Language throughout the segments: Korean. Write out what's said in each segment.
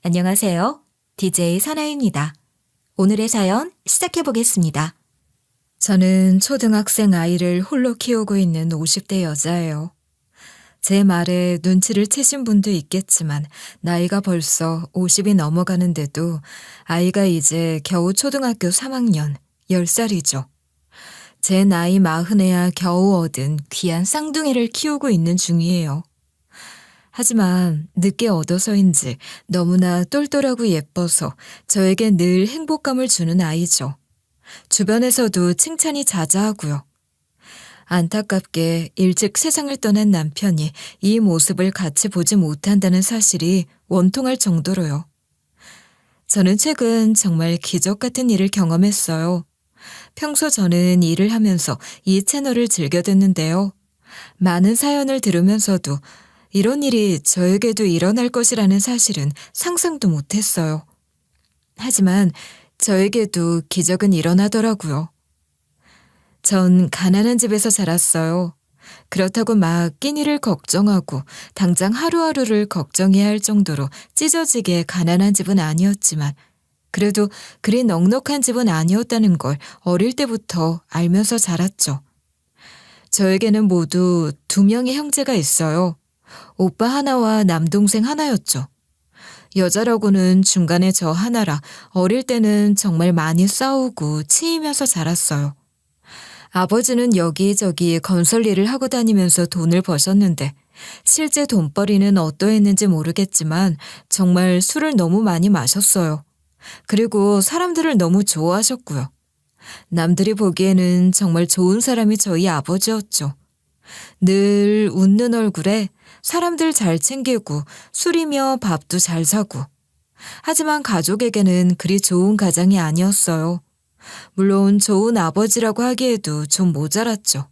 안녕하세요. DJ 사나입니다. 오늘의 사연 시작해 보겠습니다. 저는 초등학생 아이를 홀로 키우고 있는 50대 여자예요. 제 말에 눈치를 채신 분도 있겠지만 나이가 벌써 50이 넘어가는데도 아이가 이제 겨우 초등학교 3학년, 10살이죠. 제 나이 40에야 겨우 얻은 귀한 쌍둥이를 키우고 있는 중이에요. 하지만 늦게 얻어서인지 너무나 똘똘하고 예뻐서 저에게 늘 행복감을 주는 아이죠. 주변에서도 칭찬이 자자하고요. 안타깝게 일찍 세상을 떠난 남편이 이 모습을 같이 보지 못한다는 사실이 원통할 정도로요. 저는 최근 정말 기적 같은 일을 경험했어요. 평소 저는 일을 하면서 이 채널을 즐겨 듣는데요. 많은 사연을 들으면서도 이런 일이 저에게도 일어날 것이라는 사실은 상상도 못했어요. 하지만 저에게도 기적은 일어나더라고요. 전 가난한 집에서 자랐어요. 그렇다고 막 끼니를 걱정하고 당장 하루하루를 걱정해야 할 정도로 찢어지게 가난한 집은 아니었지만 그래도 그리 넉넉한 집은 아니었다는 걸 어릴 때부터 알면서 자랐죠. 저에게는 모두 2명의 형제가 있어요. 오빠 하나와 남동생 하나였죠. 여자라고는 중간에 저 하나라 어릴 때는 정말 많이 싸우고 치이면서 자랐어요. 아버지는 여기저기 건설 일을 하고 다니면서 돈을 버셨는데 실제 돈벌이는 어떠했는지 모르겠지만 정말 술을 너무 많이 마셨어요. 그리고 사람들을 너무 좋아하셨고요. 남들이 보기에는 정말 좋은 사람이 저희 아버지였죠. 늘 웃는 얼굴에 사람들 잘 챙기고 술이며 밥도 잘 사고. 하지만 가족에게는 그리 좋은 가장이 아니었어요. 물론 좋은 아버지라고 하기에도 좀 모자랐죠.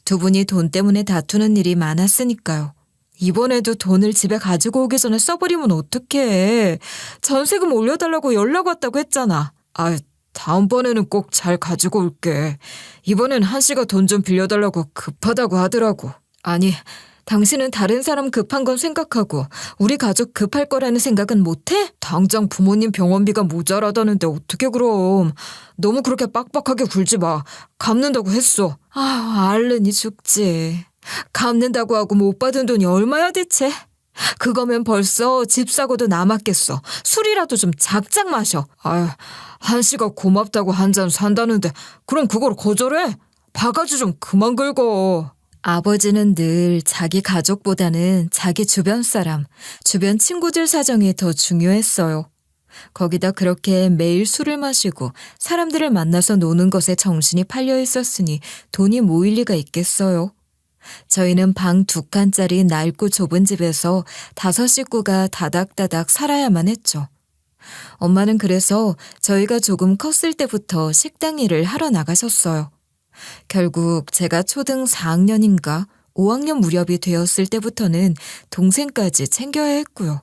두 분이 돈 때문에 다투는 일이 많았으니까요. 이번에도 돈을 집에 가지고 오기 전에 써버리면 어떡해. 전세금 올려달라고 연락 왔다고 했잖아. 다음번에는 꼭 잘 가지고 올게. 이번엔 한씨가 돈 좀 빌려달라고 급하다고 하더라고. 아니, 당신은 다른 사람 급한 건 생각하고 우리 가족 급할 거라는 생각은 못해? 당장 부모님 병원비가 모자라다는데 어떻게 그럼. 너무 그렇게 빡빡하게 굴지 마. 갚는다고 했어. 알른이 죽지. 갚는다고 하고 못 받은 돈이 얼마야 대체? 그거면 벌써 집 사고도 남았겠어. 술이라도 좀 작작 마셔. 한씨가 고맙다고 한 잔 산다는데 그럼 그걸 거절해? 바가지 좀 그만 긁어. 아버지는 늘 자기 가족보다는 자기 주변 사람, 주변 친구들 사정이 더 중요했어요. 거기다 그렇게 매일 술을 마시고 사람들을 만나서 노는 것에 정신이 팔려 있었으니 돈이 모일 리가 있겠어요. 저희는 방 2칸짜리 낡고 좁은 집에서 5 식구가 다닥다닥 살아야만 했죠. 엄마는 그래서 저희가 조금 컸을 때부터 식당 일을 하러 나가셨어요. 결국 제가 초등 4학년인가 5학년 무렵이 되었을 때부터는 동생까지 챙겨야 했고요.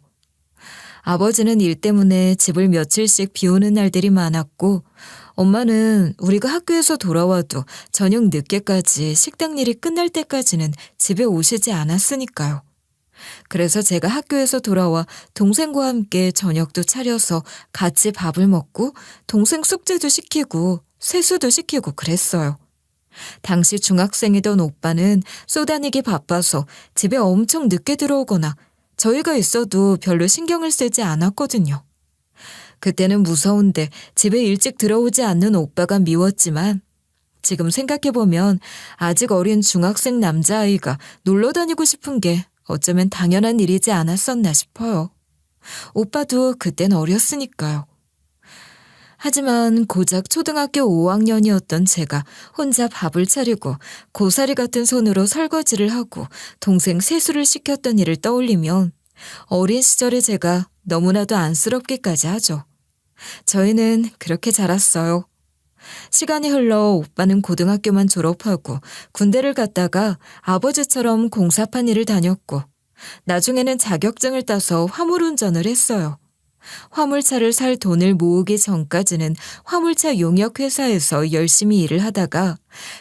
아버지는 일 때문에 집을 며칠씩 비우는 날들이 많았고 엄마는 우리가 학교에서 돌아와도 저녁 늦게까지 식당 일이 끝날 때까지는 집에 오시지 않았으니까요. 그래서 제가 학교에서 돌아와 동생과 함께 저녁도 차려서 같이 밥을 먹고 동생 숙제도 시키고 세수도 시키고 그랬어요. 당시 중학생이던 오빠는 쏘다니기 바빠서 집에 엄청 늦게 들어오거나 저희가 있어도 별로 신경을 쓰지 않았거든요. 그때는 무서운데 집에 일찍 들어오지 않는 오빠가 미웠지만 지금 생각해보면 아직 어린 중학생 남자아이가 놀러 다니고 싶은 게 어쩌면 당연한 일이지 않았었나 싶어요. 오빠도 그땐 어렸으니까요. 하지만 고작 초등학교 5학년이었던 제가 혼자 밥을 차리고 고사리 같은 손으로 설거지를 하고 동생 세수를 시켰던 일을 떠올리면 어린 시절의 제가 너무나도 안쓰럽기까지 하죠. 저희는 그렇게 자랐어요. 시간이 흘러 오빠는 고등학교만 졸업하고 군대를 갔다가 아버지처럼 공사판 일을 다녔고 나중에는 자격증을 따서 화물운전을 했어요. 화물차를 살 돈을 모으기 전까지는 화물차 용역회사에서 열심히 일을 하다가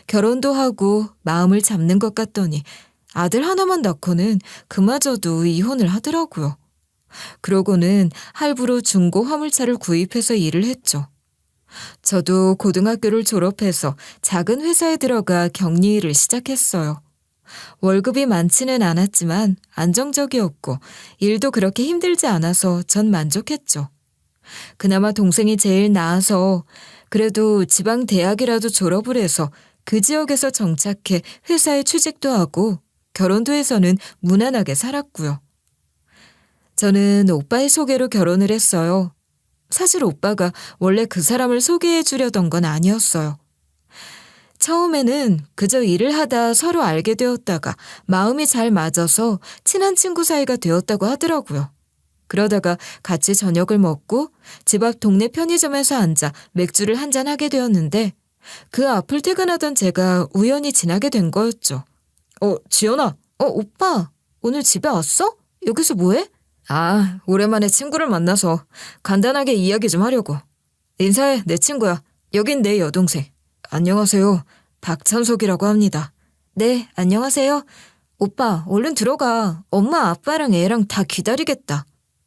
결혼도 하고 마음을 잡는 것 같더니 아들 하나만 낳고는 그마저도 이혼을 하더라고요. 그러고는 할부로 중고 화물차를 구입해서 일을 했죠. 저도 고등학교를 졸업해서 작은 회사에 들어가 격리 일을 시작했어요. 월급이 많지는 않았지만 안정적이었고 일도 그렇게 힘들지 않아서 전 만족했죠. 그나마 동생이 제일 나아서 그래도 지방 대학이라도 졸업을 해서 그 지역에서 정착해 회사에 취직도 하고 결혼도 해서는 무난하게 살았고요. 저는 오빠의 소개로 결혼을 했어요. 사실 오빠가 원래 그 사람을 소개해 주려던 건 아니었어요. 처음에는 그저 일을 하다 서로 알게 되었다가 마음이 잘 맞아서 친한 친구 사이가 되었다고 하더라고요. 그러다가 같이 저녁을 먹고 집 앞 동네 편의점에서 앉아 맥주를 한잔 하게 되었는데 그 앞을 퇴근하던 제가 우연히 지나게 된 거였죠. 지연아. 오빠. 오늘 집에 왔어? 여기서 뭐해? 아, 오랜만에 친구를 만나서 간단하게 이야기 좀 하려고. 인사해, 내 친구야. 여긴 내 여동생. 안녕하세요. 박찬석이라고 합니다. 네, 안녕하세요. 오빠, 얼른 들어가. 엄마, 아빠랑 애랑 다 기다리겠다.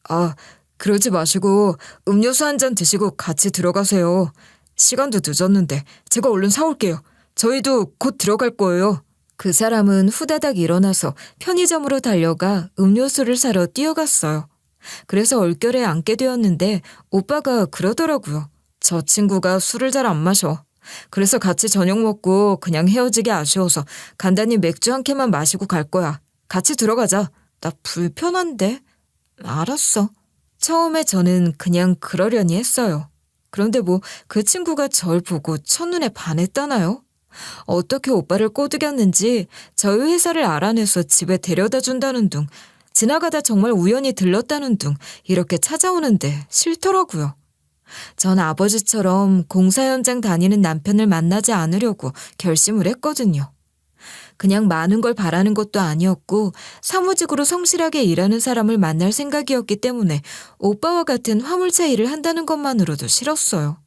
아, 그러지 마시고 음료수 한 잔 드시고 같이 들어가세요. 시간도 늦었는데 제가 얼른 사올게요. 저희도 곧 들어갈 거예요. 그 사람은 후다닥 일어나서 편의점으로 달려가 음료수를 사러 뛰어갔어요. 그래서 얼결에 앉게 되었는데 오빠가 그러더라고요. 저 친구가 술을 잘 안 마셔. 그래서 같이 저녁 먹고 그냥 헤어지기 아쉬워서 간단히 맥주 한 캔만 마시고 갈 거야. 같이 들어가자. 나 불편한데? 알았어. 처음에 저는 그냥 그러려니 했어요. 그런데 뭐 그 친구가 절 보고 첫눈에 반했다나요? 어떻게 오빠를 꼬드겼는지 저희 회사를 알아내서 집에 데려다 준다는 둥, 지나가다 정말 우연히 들렀다는 둥 이렇게 찾아오는데 싫더라고요. 전 아버지처럼 공사 현장 다니는 남편을 만나지 않으려고 결심을 했거든요. 그냥 많은 걸 바라는 것도 아니었고 사무직으로 성실하게 일하는 사람을 만날 생각이었기 때문에 오빠와 같은 화물차 일을 한다는 것만으로도 싫었어요.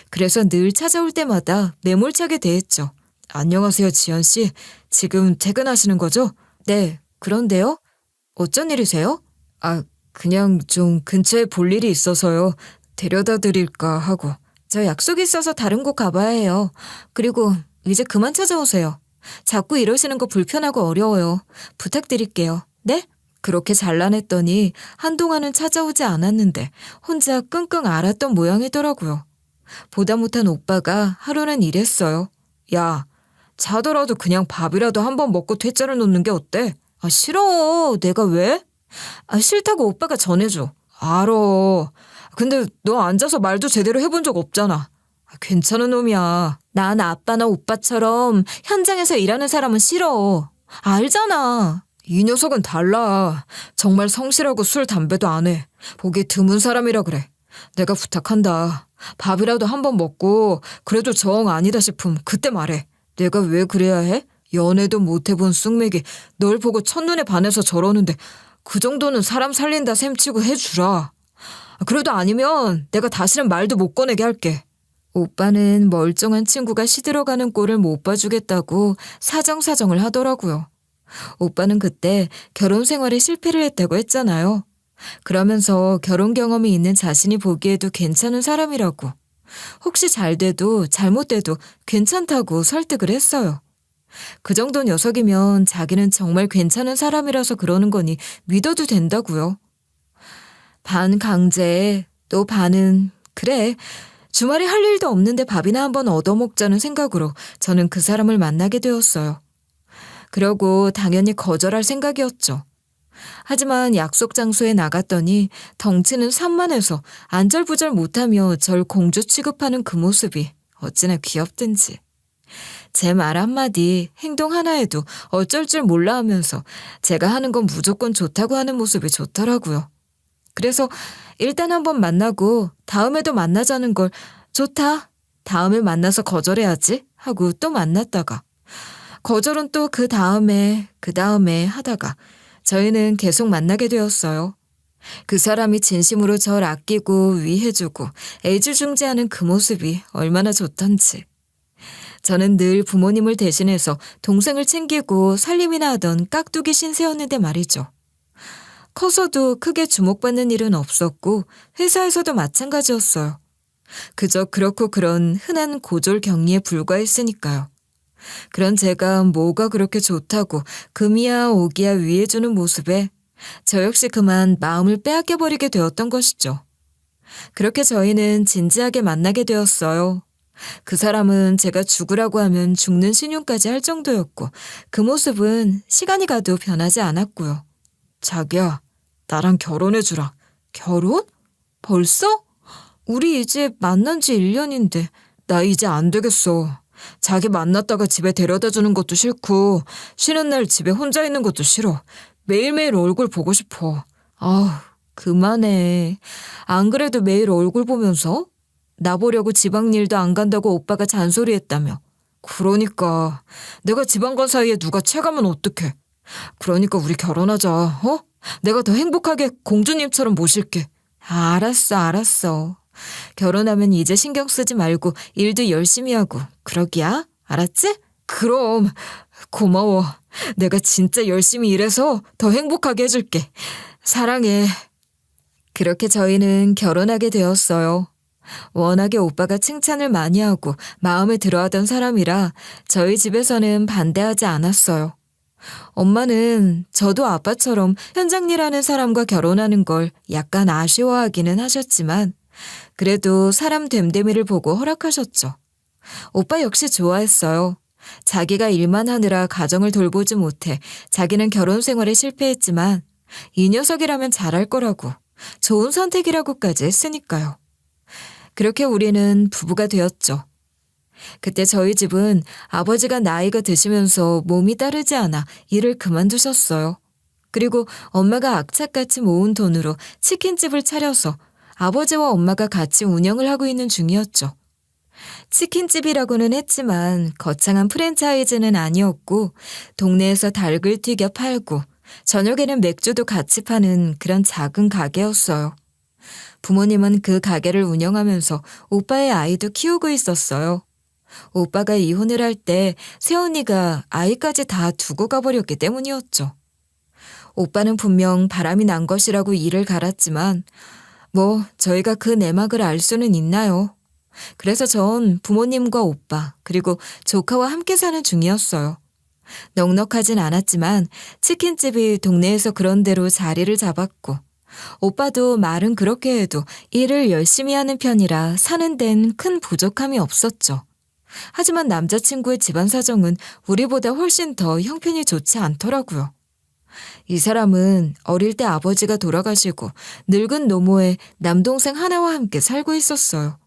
그래서 늘 찾아올 때마다 매몰차게 대했죠. 안녕하세요, 지연 씨. 지금 퇴근하시는 거죠? 네, 그런데요? 어쩐 일이세요? 그냥 좀 근처에 볼 일이 있어서요. 데려다 드릴까 하고. 저 약속이 있어서 다른 곳 가봐야 해요. 그리고 이제 그만 찾아오세요. 자꾸 이러시는 거 불편하고 어려워요. 부탁드릴게요. 네? 그렇게 잘라냈더니 한동안은 찾아오지 않았는데 혼자 끙끙 앓았던 모양이더라고요. 보다 못한 오빠가 하루는 이랬어요. 야, 자더라도 그냥 밥이라도 한번 먹고 퇴짜를 놓는 게 어때? 싫어. 내가 왜? 싫다고 오빠가 전해줘. 알어. 근데 너 앉아서 말도 제대로 해본 적 없잖아. 괜찮은 놈이야. 난 아빠나 오빠처럼 현장에서 일하는 사람은 싫어. 알잖아. 이 녀석은 달라. 정말 성실하고 술, 담배도 안 해. 보기 드문 사람이라 그래. 내가 부탁한다. 밥이라도 한번 먹고 그래도 정 아니다 싶음 그때 말해. 내가 왜 그래야 해? 연애도 못 해본 쑥맥이 널 보고 첫눈에 반해서 저러는데 그 정도는 사람 살린다 셈치고 해주라. 그래도 아니면 내가 다시는 말도 못 꺼내게 할게. 오빠는 멀쩡한 친구가 시들어가는 꼴을 못 봐주겠다고 사정사정을 하더라고요. 오빠는 그때 결혼 생활에 실패를 했다고 했잖아요. 그러면서 결혼 경험이 있는 자신이 보기에도 괜찮은 사람이라고. 혹시 잘 돼도 잘못돼도 괜찮다고 설득을 했어요. 그 정도 녀석이면 자기는 정말 괜찮은 사람이라서 그러는 거니 믿어도 된다고요. 반 강제, 또 반은 그래, 주말에 할 일도 없는데 밥이나 한번 얻어먹자는 생각으로 저는 그 사람을 만나게 되었어요. 그러고 당연히 거절할 생각이었죠. 하지만 약속 장소에 나갔더니 덩치는 산만해서 안절부절 못하며 절 공주 취급하는 그 모습이 어찌나 귀엽든지. 제 말 한마디, 행동 하나에도 어쩔 줄 몰라 하면서 제가 하는 건 무조건 좋다고 하는 모습이 좋더라고요. 그래서 일단 한번 만나고 다음에도 만나자는 걸 좋다. 다음에 만나서 거절해야지 하고 또 만났다가 거절은 또 그 다음에 하다가 저희는 계속 만나게 되었어요. 그 사람이 진심으로 절 아끼고 위해주고 애지중지하는 그 모습이 얼마나 좋던지. 저는 늘 부모님을 대신해서 동생을 챙기고 살림이나 하던 깍두기 신세였는데 말이죠. 커서도 크게 주목받는 일은 없었고 회사에서도 마찬가지였어요. 그저 그렇고 그런 흔한 고졸 경리에 불과했으니까요. 그런 제가 뭐가 그렇게 좋다고 금이야 오기야 위해주는 모습에 저 역시 그만 마음을 빼앗겨버리게 되었던 것이죠. 그렇게 저희는 진지하게 만나게 되었어요. 그 사람은 제가 죽으라고 하면 죽는 신용까지 할 정도였고 그 모습은 시간이 가도 변하지 않았고요. 자기야, 나랑 결혼해주라. 결혼? 벌써? 우리 이제 만난 지 1년인데 나 이제 안 되겠어. 자기 만났다가 집에 데려다 주는 것도 싫고 쉬는 날 집에 혼자 있는 것도 싫어. 매일매일 얼굴 보고 싶어. 아우, 그만해. 안 그래도 매일 얼굴 보면서 나 보려고 지방 일도 안 간다고 오빠가 잔소리했다며. 그러니까 내가 지방 간 사이에 누가 체가면 어떡해. 그러니까 우리 결혼하자. 어? 내가 더 행복하게 공주님처럼 모실게. 알았어. 결혼하면 이제 신경 쓰지 말고 일도 열심히 하고 그러기야? 알았지? 그럼 고마워. 내가 진짜 열심히 일해서 더 행복하게 해줄게. 사랑해. 그렇게 저희는 결혼하게 되었어요. 워낙에 오빠가 칭찬을 많이 하고 마음에 들어하던 사람이라 저희 집에서는 반대하지 않았어요. 엄마는 저도 아빠처럼 현장 일하는 사람과 결혼하는 걸 약간 아쉬워하기는 하셨지만 그래도 사람 됨됨이를 보고 허락하셨죠. 오빠 역시 좋아했어요. 자기가 일만 하느라 가정을 돌보지 못해 자기는 결혼 생활에 실패했지만 이 녀석이라면 잘할 거라고 좋은 선택이라고까지 했으니까요. 그렇게 우리는 부부가 되었죠. 그때 저희 집은 아버지가 나이가 드시면서 몸이 따르지 않아 일을 그만두셨어요. 그리고 엄마가 악착같이 모은 돈으로 치킨집을 차려서 아버지와 엄마가 같이 운영을 하고 있는 중이었죠. 치킨집이라고는 했지만 거창한 프랜차이즈는 아니었고 동네에서 닭을 튀겨 팔고 저녁에는 맥주도 같이 파는 그런 작은 가게였어요. 부모님은 그 가게를 운영하면서 오빠의 아이도 키우고 있었어요. 오빠가 이혼을 할 때 새언니가 아이까지 다 두고 가버렸기 때문이었죠. 오빠는 분명 바람이 난 것이라고 이를 갈았지만 저희가 그 내막을 알 수는 있나요? 그래서 전 부모님과 오빠 그리고 조카와 함께 사는 중이었어요. 넉넉하진 않았지만 치킨집이 동네에서 그런 대로 자리를 잡았고 오빠도 말은 그렇게 해도 일을 열심히 하는 편이라 사는 데는 큰 부족함이 없었죠. 하지만 남자친구의 집안 사정은 우리보다 훨씬 더 형편이 좋지 않더라고요. 이 사람은 어릴 때 아버지가 돌아가시고 늙은 노모의 남동생 하나와 함께 살고 있었어요.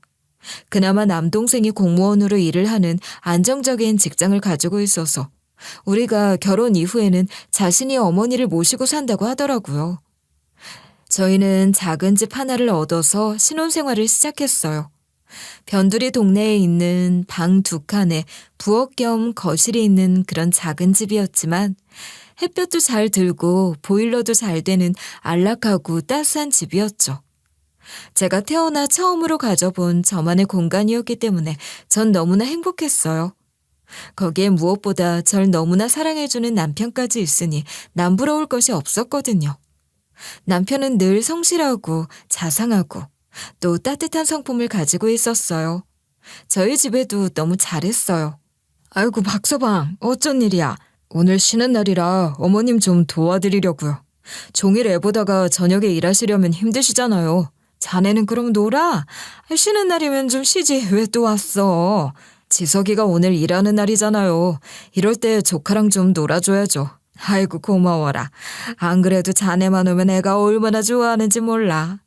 그나마 남동생이 공무원으로 일을 하는 안정적인 직장을 가지고 있어서 우리가 결혼 이후에는 자신이 어머니를 모시고 산다고 하더라고요. 저희는 작은 집 하나를 얻어서 신혼생활을 시작했어요. 변두리 동네에 있는 방 2칸에 부엌 겸 거실이 있는 그런 작은 집이었지만 햇볕도 잘 들고 보일러도 잘 되는 안락하고 따스한 집이었죠. 제가 태어나 처음으로 가져본 저만의 공간이었기 때문에 전 너무나 행복했어요. 거기에 무엇보다 절 너무나 사랑해주는 남편까지 있으니 남부러울 것이 없었거든요. 남편은 늘 성실하고 자상하고 또 따뜻한 성품을 가지고 있었어요. 저희 집에도 너무 잘했어요. 아이고 박서방, 어쩐 일이야? 오늘 쉬는 날이라 어머님 좀 도와드리려고요. 종일 애보다가 저녁에 일하시려면 힘드시잖아요. 자네는 그럼 놀아? 쉬는 날이면 좀 쉬지 왜 또 왔어? 지석이가 오늘 일하는 날이잖아요. 이럴 때 조카랑 좀 놀아줘야죠. 아이고 고마워라. 안 그래도 자네만 오면 애가 얼마나 좋아하는지 몰라.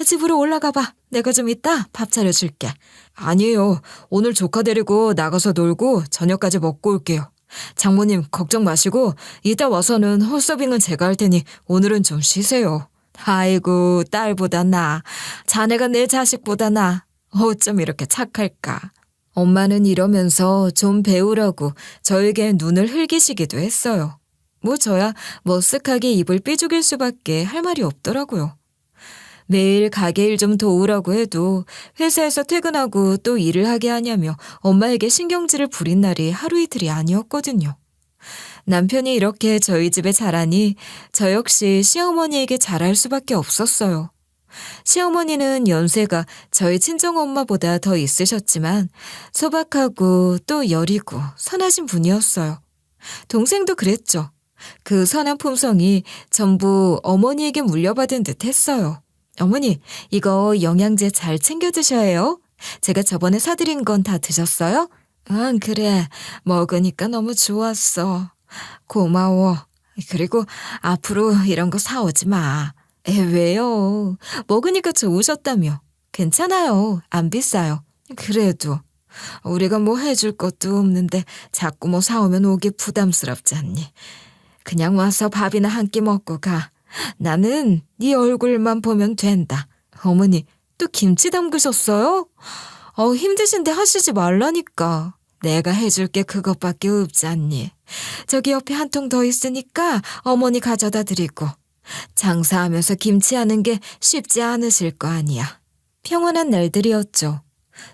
집으로 올라가 봐. 내가 좀 이따 밥 차려줄게. 아니에요. 오늘 조카 데리고 나가서 놀고 저녁까지 먹고 올게요. 장모님 걱정 마시고 이따 와서는 홀서빙은 제가 할 테니 오늘은 좀 쉬세요. 아이고 딸보다 나. 자네가 내 자식보다 나. 어쩜 이렇게 착할까. 엄마는 이러면서 좀 배우라고 저에게 눈을 흘기시기도 했어요. 저야 머쓱하게 입을 삐죽일 수밖에 할 말이 없더라고요. 매일 가게 일 좀 도우라고 해도 회사에서 퇴근하고 또 일을 하게 하냐며 엄마에게 신경질을 부린 날이 하루 이틀이 아니었거든요. 남편이 이렇게 저희 집에 자라니 저 역시 시어머니에게 잘할 수밖에 없었어요. 시어머니는 연세가 저희 친정엄마보다 더 있으셨지만 소박하고 또 여리고 선하신 분이었어요. 동생도 그랬죠. 그 선한 품성이 전부 어머니에게 물려받은 듯 했어요. 어머니, 이거 영양제 잘 챙겨 드셔야 해요. 제가 저번에 사드린 건 다 드셨어요? 응, 그래. 먹으니까 너무 좋았어. 고마워. 그리고 앞으로 이런 거 사오지 마. 왜요? 먹으니까 좋으셨다며. 괜찮아요. 안 비싸요. 그래도 우리가 뭐 해줄 것도 없는데 자꾸 뭐 사오면 오기 부담스럽지 않니? 그냥 와서 밥이나 한 끼 먹고 가. 나는 네 얼굴만 보면 된다. 어머니, 또 김치 담그셨어요? 힘드신데 하시지 말라니까. 내가 해줄 게 그것밖에 없지 않니? 저기 옆에 한 통 더 있으니까 어머니 가져다 드리고. 장사하면서 김치하는 게 쉽지 않으실 거 아니야. 평온한 날들이었죠.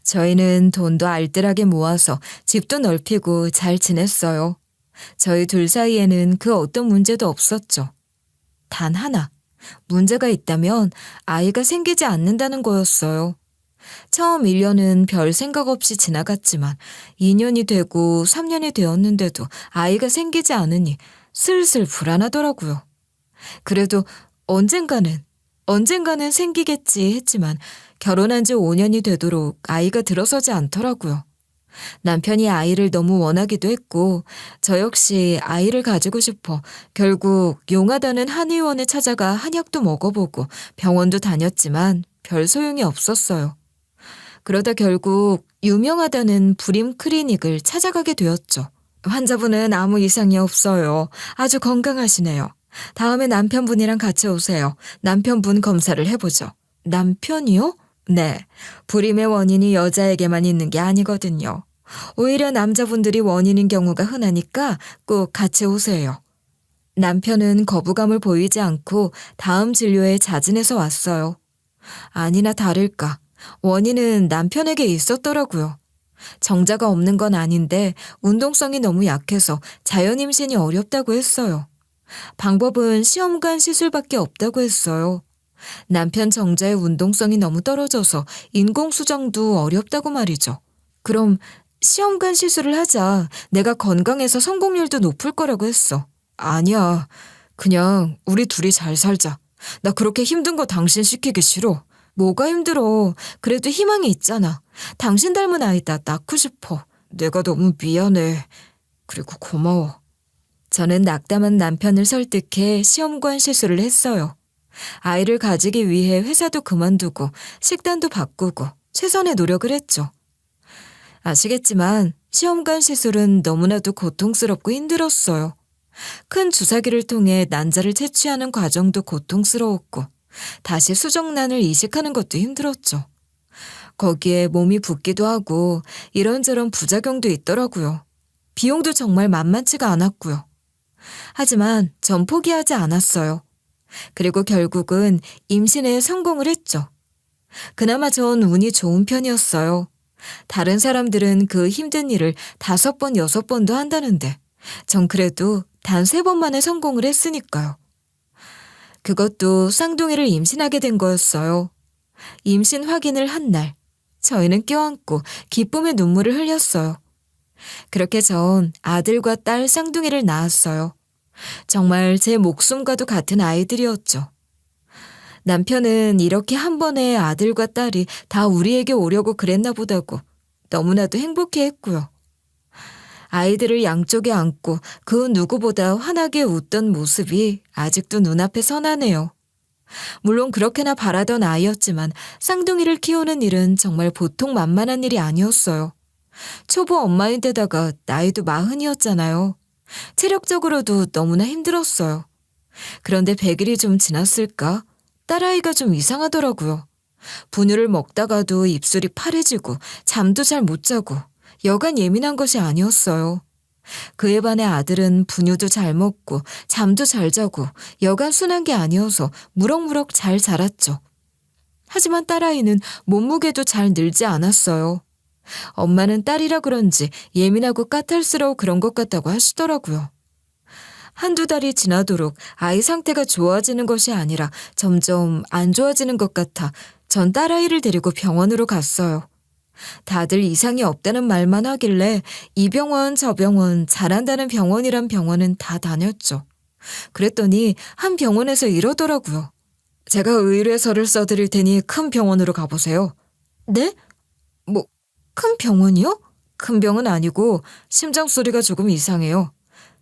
저희는 돈도 알뜰하게 모아서 집도 넓히고 잘 지냈어요. 저희 둘 사이에는 그 어떤 문제도 없었죠. 단 하나, 문제가 있다면 아이가 생기지 않는다는 거였어요. 처음 1년은 별 생각 없이 지나갔지만 2년이 되고 3년이 되었는데도 아이가 생기지 않으니 슬슬 불안하더라고요. 그래도 언젠가는 생기겠지 했지만 결혼한 지 5년이 되도록 아이가 들어서지 않더라고요. 남편이 아이를 너무 원하기도 했고 저 역시 아이를 가지고 싶어 결국 용하다는 한의원에 찾아가 한약도 먹어보고 병원도 다녔지만 별 소용이 없었어요. 그러다 결국 유명하다는 불임 클리닉을 찾아가게 되었죠. 환자분은 아무 이상이 없어요. 아주 건강하시네요. 다음에 남편분이랑 같이 오세요. 남편분 검사를 해보죠. 남편이요? 네. 불임의 원인이 여자에게만 있는 게 아니거든요. 오히려 남자분들이 원인인 경우가 흔하니까 꼭 같이 오세요. 남편은 거부감을 보이지 않고 다음 진료에 자진해서 왔어요. 아니나 다를까. 원인은 남편에게 있었더라고요. 정자가 없는 건 아닌데 운동성이 너무 약해서 자연 임신이 어렵다고 했어요. 방법은 시험관 시술밖에 없다고 했어요. 남편 정자의 운동성이 너무 떨어져서 인공수정도 어렵다고 말이죠. 그럼 시험관 시술을 하자. 내가 건강해서 성공률도 높을 거라고 했어. 아니야. 그냥 우리 둘이 잘 살자. 나 그렇게 힘든 거 당신 시키기 싫어. 뭐가 힘들어. 그래도 희망이 있잖아. 당신 닮은 아이 나 낳고 싶어. 내가 너무 미안해. 그리고 고마워. 저는 낙담한 남편을 설득해 시험관 시술을 했어요. 아이를 가지기 위해 회사도 그만두고 식단도 바꾸고 최선의 노력을 했죠. 아시겠지만 시험관 시술은 너무나도 고통스럽고 힘들었어요. 큰 주사기를 통해 난자를 채취하는 과정도 고통스러웠고 다시 수정란을 이식하는 것도 힘들었죠. 거기에 몸이 붓기도 하고 이런저런 부작용도 있더라고요. 비용도 정말 만만치가 않았고요. 하지만 전 포기하지 않았어요. 그리고 결국은 임신에 성공을 했죠. 그나마 전 운이 좋은 편이었어요. 다른 사람들은 그 힘든 일을 5번, 6번도 한다는데 전 그래도 단 3번 만에 성공을 했으니까요. 그것도 쌍둥이를 임신하게 된 거였어요. 임신 확인을 한 날, 저희는 껴안고 기쁨의 눈물을 흘렸어요. 그렇게 전 아들과 딸 쌍둥이를 낳았어요. 정말 제 목숨과도 같은 아이들이었죠. 남편은 이렇게 한 번에 아들과 딸이 다 우리에게 오려고 그랬나 보다고 너무나도 행복해했고요. 아이들을 양쪽에 안고 그 누구보다 환하게 웃던 모습이 아직도 눈앞에 선하네요. 물론 그렇게나 바라던 아이였지만 쌍둥이를 키우는 일은 정말 보통 만만한 일이 아니었어요. 초보 엄마인데다가 나이도 40이었잖아요. 체력적으로도 너무나 힘들었어요. 그런데 100일이 좀 지났을까? 딸아이가 좀 이상하더라고요. 분유를 먹다가도 입술이 파래지고 잠도 잘 못 자고 여간 예민한 것이 아니었어요. 그에 반해 아들은 분유도 잘 먹고 잠도 잘 자고 여간 순한 게 아니어서 무럭무럭 잘 자랐죠. 하지만 딸아이는 몸무게도 잘 늘지 않았어요. 엄마는 딸이라 그런지 예민하고 까탈스러워 그런 것 같다고 하시더라고요. 한두 달이 지나도록 아이 상태가 좋아지는 것이 아니라 점점 안 좋아지는 것 같아 전 딸아이를 데리고 병원으로 갔어요. 다들 이상이 없다는 말만 하길래 이 병원 저 병원 잘한다는 병원이란 병원은 다 다녔죠. 그랬더니 한 병원에서 이러더라고요. 제가 의뢰서를 써드릴 테니 큰 병원으로 가보세요. 네? 뭐, 큰 병원이요? 큰 병은 아니고 심장 소리가 조금 이상해요.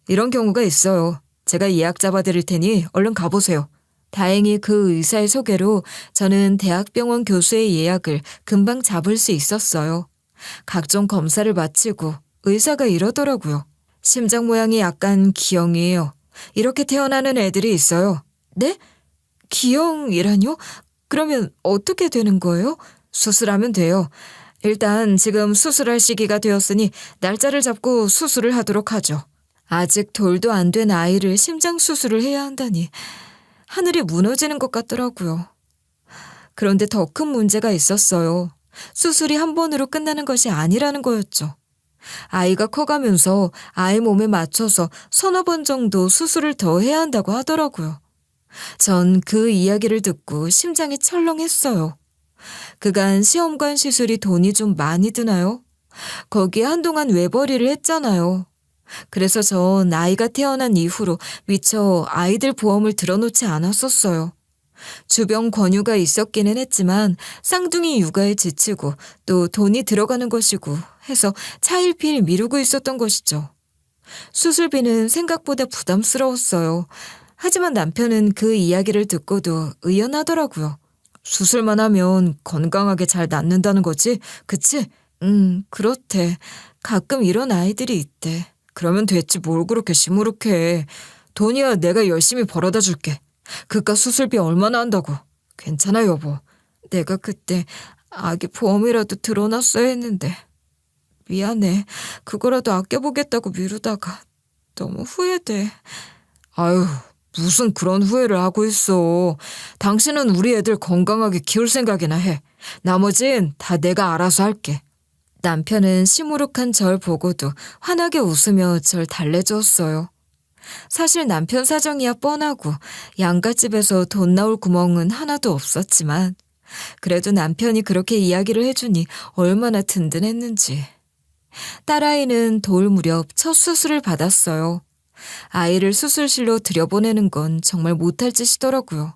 이런 경우가 있어요. 제가 예약 잡아드릴 테니 얼른 가보세요. 다행히 그 의사의 소개로 저는 대학병원 교수의 예약을 금방 잡을 수 있었어요. 각종 검사를 마치고 의사가 이러더라고요. 심장 모양이 약간 기형이에요. 이렇게 태어나는 애들이 있어요. 네? 기형이라뇨? 그러면 어떻게 되는 거예요? 수술하면 돼요. 일단 지금 수술할 시기가 되었으니 날짜를 잡고 수술을 하도록 하죠. 아직 돌도 안 된 아이를 심장 수술을 해야 한다니 하늘이 무너지는 것 같더라고요. 그런데 더 큰 문제가 있었어요. 수술이 한 번으로 끝나는 것이 아니라는 거였죠. 아이가 커가면서 아이 몸에 맞춰서 서너 번 정도 수술을 더 해야 한다고 하더라고요. 전 그 이야기를 듣고 심장이 철렁했어요. 그간 시험관 시술이 돈이 좀 많이 드나요? 거기에 한동안 외벌이를 했잖아요. 그래서 전 아이가 태어난 이후로 미처 아이들 보험을 들어놓지 않았었어요. 주변 권유가 있었기는 했지만 쌍둥이 육아에 지치고 또 돈이 들어가는 것이고 해서 차일피일 미루고 있었던 것이죠. 수술비는 생각보다 부담스러웠어요. 하지만 남편은 그 이야기를 듣고도 의연하더라고요. 수술만 하면 건강하게 잘 낫는다는 거지? 그치? 그렇대. 가끔 이런 아이들이 있대. 그러면 됐지 뭘 그렇게 시무룩해. 돈이야 내가 열심히 벌어다 줄게. 그깟 수술비 얼마나 한다고. 괜찮아 여보. 내가 그때 아기 보험이라도 들어놨어야 했는데. 미안해. 그거라도 아껴보겠다고 미루다가 너무 후회돼. 아유 무슨 그런 후회를 하고 있어. 당신은 우리 애들 건강하게 키울 생각이나 해. 나머진 다 내가 알아서 할게. 남편은 시무룩한 절 보고도 환하게 웃으며 절 달래주었어요. 사실 남편 사정이야 뻔하고 양갓집에서 돈 나올 구멍은 하나도 없었지만 그래도 남편이 그렇게 이야기를 해주니 얼마나 든든했는지. 딸아이는 돌 무렵 첫 수술을 받았어요. 아이를 수술실로 들여보내는 건 정말 못할 짓이더라고요.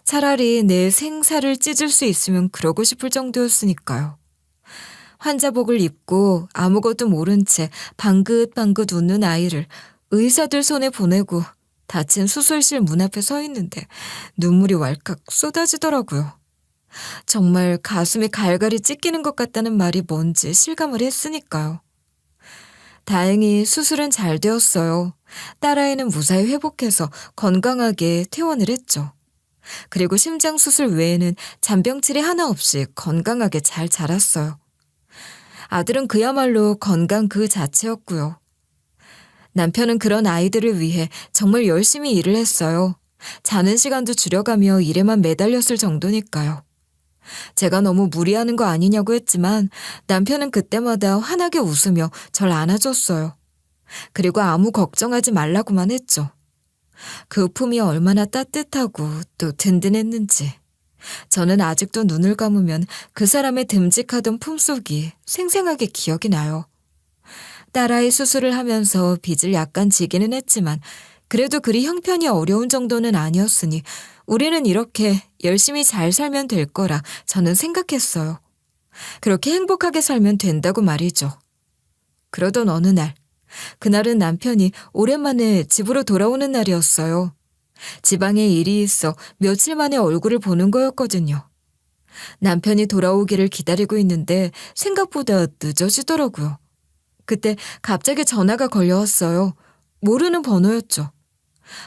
차라리 내 생사를 찢을 수 있으면 그러고 싶을 정도였으니까요. 환자복을 입고 아무것도 모른 채 방긋방긋 웃는 아이를 의사들 손에 보내고 닫힌 수술실 문 앞에 서 있는데 눈물이 왈칵 쏟아지더라고요. 정말 가슴이 갈갈이 찢기는 것 같다는 말이 뭔지 실감을 했으니까요. 다행히 수술은 잘 되었어요. 딸아이는 무사히 회복해서 건강하게 퇴원을 했죠. 그리고 심장 수술 외에는 잔병치레 하나 없이 건강하게 잘 자랐어요. 아들은 그야말로 건강 그 자체였고요. 남편은 그런 아이들을 위해 정말 열심히 일을 했어요. 자는 시간도 줄여가며 일에만 매달렸을 정도니까요. 제가 너무 무리하는 거 아니냐고 했지만 남편은 그때마다 환하게 웃으며 절 안아줬어요. 그리고 아무 걱정하지 말라고만 했죠. 그 품이 얼마나 따뜻하고 또 든든했는지. 저는 아직도 눈을 감으면 그 사람의 듬직하던 품속이 생생하게 기억이 나요. 딸아이 수술을 하면서 빚을 약간 지기는 했지만 그래도 그리 형편이 어려운 정도는 아니었으니 우리는 이렇게 열심히 잘 살면 될 거라 저는 생각했어요. 그렇게 행복하게 살면 된다고 말이죠. 그러던 어느 날, 그날은 남편이 오랜만에 집으로 돌아오는 날이었어요. 지방에 일이 있어 며칠 만에 얼굴을 보는 거였거든요. 남편이 돌아오기를 기다리고 있는데 생각보다 늦어지더라고요. 그때 갑자기 전화가 걸려왔어요. 모르는 번호였죠.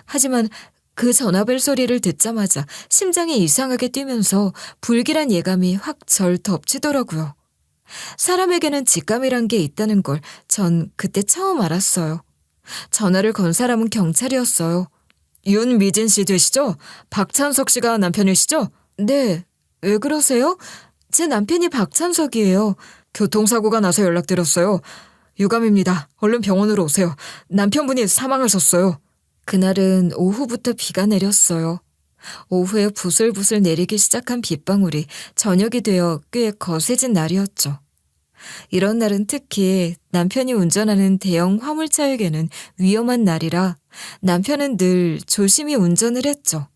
하지만 그 전화벨 소리를 듣자마자 심장이 이상하게 뛰면서 불길한 예감이 확 절 덮치더라고요. 사람에게는 직감이란 게 있다는 걸 전 그때 처음 알았어요. 전화를 건 사람은 경찰이었어요. 윤미진 씨 되시죠? 박찬석 씨가 남편이시죠? 네. 왜 그러세요? 제 남편이 박찬석이에요. 교통사고가 나서 연락드렸어요. 유감입니다. 얼른 병원으로 오세요. 남편분이 사망하셨어요. 그날은 오후부터 비가 내렸어요. 오후에 부슬부슬 내리기 시작한 빗방울이 저녁이 되어 꽤 거세진 날이었죠. 이런 날은 특히 남편이 운전하는 대형 화물차에게는 위험한 날이라 남편은 늘 조심히 운전을 했죠.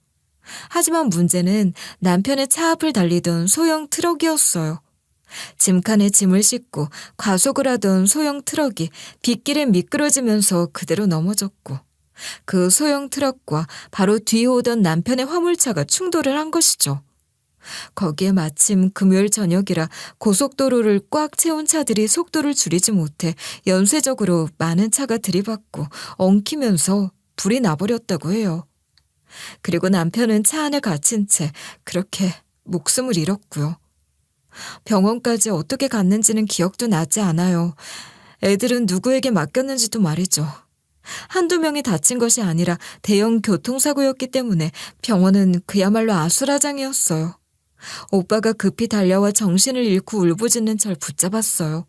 하지만 문제는 남편의 차 앞을 달리던 소형 트럭이었어요. 짐칸에 짐을 싣고 과속을 하던 소형 트럭이 빗길에 미끄러지면서 그대로 넘어졌고 그 소형 트럭과 바로 뒤에 오던 남편의 화물차가 충돌을 한 것이죠. 거기에 마침 금요일 저녁이라 고속도로를 꽉 채운 차들이 속도를 줄이지 못해 연쇄적으로 많은 차가 들이받고 엉키면서 불이 나버렸다고 해요. 그리고 남편은 차 안에 갇힌 채 그렇게 목숨을 잃었고요. 병원까지 어떻게 갔는지는 기억도 나지 않아요. 애들은 누구에게 맡겼는지도 말이죠. 한두 명이 다친 것이 아니라 대형 교통사고였기 때문에 병원은 그야말로 아수라장이었어요. 오빠가 급히 달려와 정신을 잃고 울부짖는 절 붙잡았어요.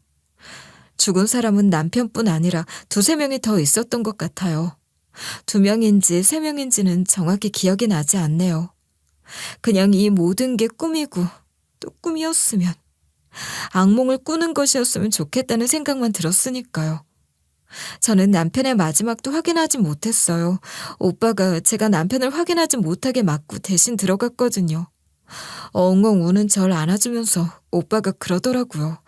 죽은 사람은 남편뿐 아니라 두세 명이 더 있었던 것 같아요. 2명인지 3명인지는 정확히 기억이 나지 않네요. 그냥 이 모든 게 꿈이고 또 꿈이었으면, 악몽을 꾸는 것이었으면 좋겠다는 생각만 들었으니까요. 저는 남편의 마지막도 확인하지 못했어요. 오빠가 제가 남편을 확인하지 못하게 막고 대신 들어갔거든요. 엉엉 우는 절 안아주면서 오빠가 그러더라고요.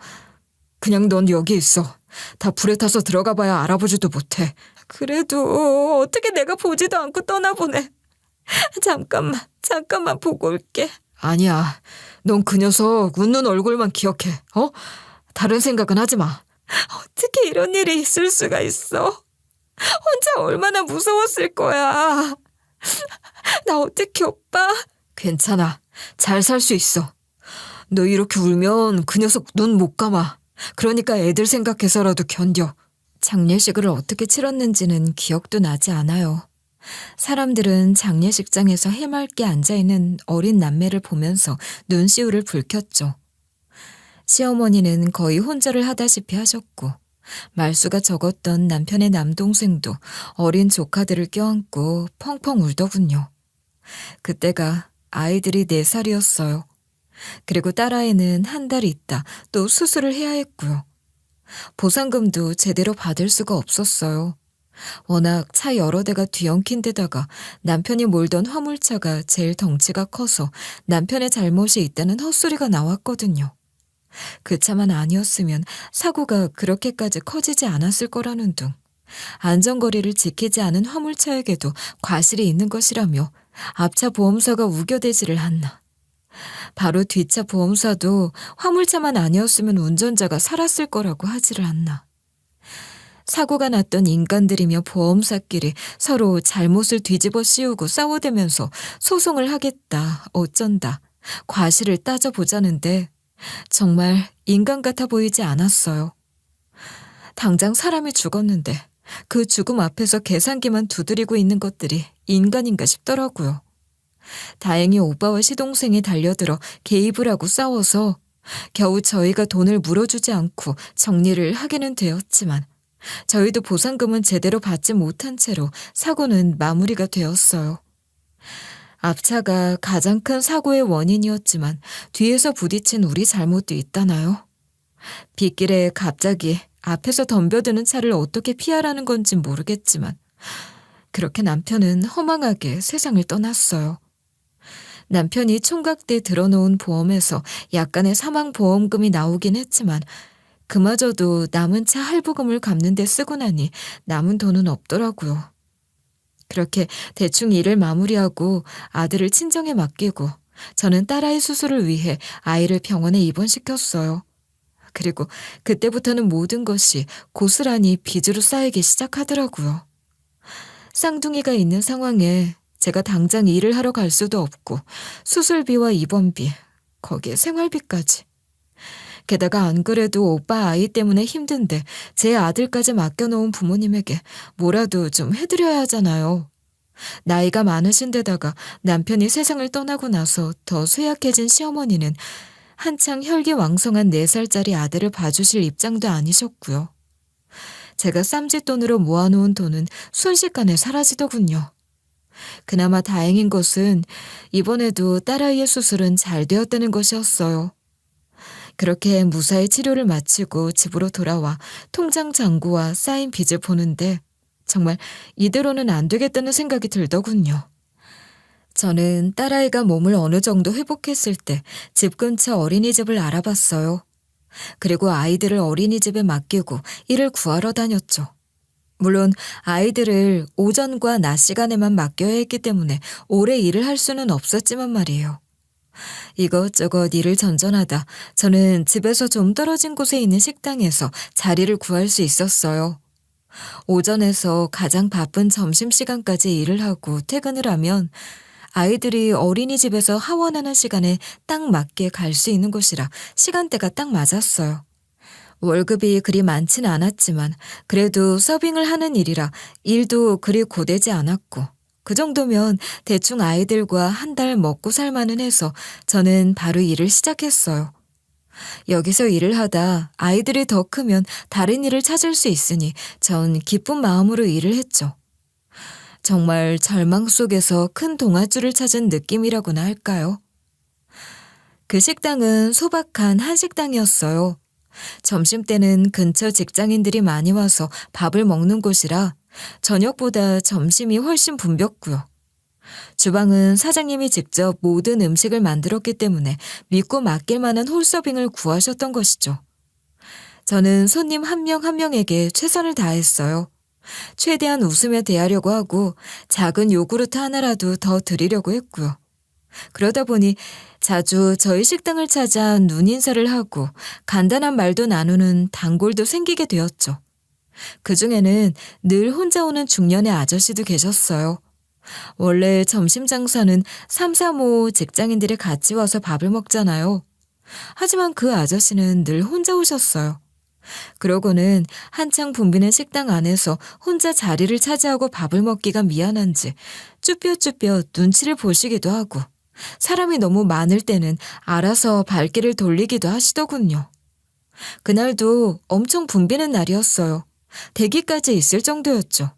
그냥 넌 여기 있어. 다 불에 타서 들어가 봐야 알아보지도 못해. 그래도 어떻게 내가 보지도 않고 떠나보내. 잠깐만 보고 올게. 아니야. 넌 그 녀석 웃는 얼굴만 기억해. 다른 생각은 하지 마. 어떻게 이런 일이 있을 수가 있어? 혼자 얼마나 무서웠을 거야. 나 어떡해, 오빠? 괜찮아. 잘 살 수 있어. 너 이렇게 울면 그 녀석 눈 못 감아. 그러니까 애들 생각해서라도 견뎌. 장례식을 어떻게 치렀는지는 기억도 나지 않아요. 사람들은 장례식장에서 해맑게 앉아있는 어린 남매를 보면서 눈시울을 붉혔죠. 시어머니는 거의 혼절을 하다시피 하셨고 말수가 적었던 남편의 남동생도 어린 조카들을 껴안고 펑펑 울더군요. 그때가 아이들이 4살이었어요. 그리고 딸아이는 한 달 있다 또 수술을 해야 했고요. 보상금도 제대로 받을 수가 없었어요. 워낙 차 여러 대가 뒤엉킨 데다가 남편이 몰던 화물차가 제일 덩치가 커서 남편의 잘못이 있다는 헛소리가 나왔거든요. 그 차만 아니었으면 사고가 그렇게까지 커지지 않았을 거라는 둥. 안전거리를 지키지 않은 화물차에게도 과실이 있는 것이라며 앞차 보험사가 우겨대지를 않나. 바로 뒷차 보험사도 화물차만 아니었으면 운전자가 살았을 거라고 하지를 않나. 사고가 났던 인간들이며 보험사끼리 서로 잘못을 뒤집어 씌우고 싸워대면서 소송을 하겠다, 어쩐다, 과실을 따져보자는데 정말 인간 같아 보이지 않았어요. 당장 사람이 죽었는데 그 죽음 앞에서 계산기만 두드리고 있는 것들이 인간인가 싶더라고요. 다행히 오빠와 시동생이 달려들어 개입을 하고 싸워서 겨우 저희가 돈을 물어주지 않고 정리를 하기는 되었지만 저희도 보상금은 제대로 받지 못한 채로 사고는 마무리가 되었어요. 앞차가 가장 큰 사고의 원인이었지만 뒤에서 부딪힌 우리 잘못도 있다나요? 빗길에 갑자기 앞에서 덤벼드는 차를 어떻게 피하라는 건지 모르겠지만 그렇게 남편은 허망하게 세상을 떠났어요. 남편이 총각 때 들어놓은 보험에서 약간의 사망보험금이 나오긴 했지만 그마저도 남은 차 할부금을 갚는 데 쓰고 나니 남은 돈은 없더라고요. 그렇게 대충 일을 마무리하고 아들을 친정에 맡기고 저는 딸아이 수술을 위해 아이를 병원에 입원시켰어요. 그리고 그때부터는 모든 것이 고스란히 빚으로 쌓이기 시작하더라고요. 쌍둥이가 있는 상황에 제가 당장 일을 하러 갈 수도 없고 수술비와 입원비, 거기에 생활비까지. 게다가 안 그래도 오빠 아이 때문에 힘든데 제 아들까지 맡겨놓은 부모님에게 뭐라도 좀 해드려야 하잖아요. 나이가 많으신 데다가 남편이 세상을 떠나고 나서 더 쇠약해진 시어머니는 한창 혈기왕성한 4살짜리 아들을 봐주실 입장도 아니셨고요. 제가 쌈짓돈으로 모아놓은 돈은 순식간에 사라지더군요. 그나마 다행인 것은 이번에도 딸아이의 수술은 잘 되었다는 것이었어요. 그렇게 무사히 치료를 마치고 집으로 돌아와 통장 잔고와 쌓인 빚을 보는데 정말 이대로는 안 되겠다는 생각이 들더군요. 저는 딸아이가 몸을 어느 정도 회복했을 때 집 근처 어린이집을 알아봤어요. 그리고 아이들을 어린이집에 맡기고 일을 구하러 다녔죠. 물론 아이들을 오전과 낮 시간에만 맡겨야 했기 때문에 오래 일을 할 수는 없었지만 말이에요. 이것저것 일을 전전하다 저는 집에서 좀 떨어진 곳에 있는 식당에서 자리를 구할 수 있었어요. 오전에서 가장 바쁜 점심시간까지 일을 하고 퇴근을 하면 아이들이 어린이집에서 하원하는 시간에 딱 맞게 갈 수 있는 곳이라 시간대가 딱 맞았어요. 월급이 그리 많진 않았지만 그래도 서빙을 하는 일이라 일도 그리 고되지 않았고 그 정도면 대충 아이들과 한 달 먹고 살만은 해서 저는 바로 일을 시작했어요. 여기서 일을 하다 아이들이 더 크면 다른 일을 찾을 수 있으니 전 기쁜 마음으로 일을 했죠. 정말 절망 속에서 큰 동아줄을 찾은 느낌이라고나 할까요? 그 식당은 소박한 한식당이었어요. 점심때는 근처 직장인들이 많이 와서 밥을 먹는 곳이라 저녁보다 점심이 훨씬 붐볐고요. 주방은 사장님이 직접 모든 음식을 만들었기 때문에 믿고 맡길 만한 홀서빙을 구하셨던 것이죠. 저는 손님 한 명 한 명에게 최선을 다했어요. 최대한 웃으며 대하려고 하고 작은 요구르트 하나라도 더 드리려고 했고요. 그러다 보니 자주 저희 식당을 찾아 눈인사를 하고 간단한 말도 나누는 단골도 생기게 되었죠. 그중에는 늘 혼자 오는 중년의 아저씨도 계셨어요. 원래 점심 장사는 3, 3호 직장인들이 같이 와서 밥을 먹잖아요. 하지만 그 아저씨는 늘 혼자 오셨어요. 그러고는 한창 붐비는 식당 안에서 혼자 자리를 차지하고 밥을 먹기가 미안한지 쭈뼛쭈뼛 눈치를 보시기도 하고 사람이 너무 많을 때는 알아서 발길을 돌리기도 하시더군요. 그날도 엄청 붐비는 날이었어요. 대기까지 있을 정도였죠.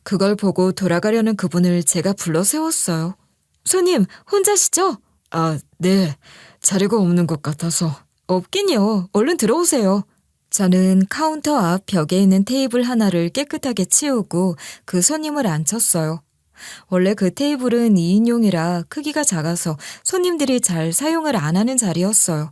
그걸 보고 돌아가려는 그분을 제가 불러 세웠어요. 손님, 혼자시죠? 아, 네. 자리가 없는 것 같아서. 없긴요. 얼른 들어오세요. 저는 카운터 앞 벽에 있는 테이블 하나를 깨끗하게 치우고 그 손님을 앉혔어요. 원래 그 테이블은 2인용이라 크기가 작아서 손님들이 잘 사용을 안 하는 자리였어요.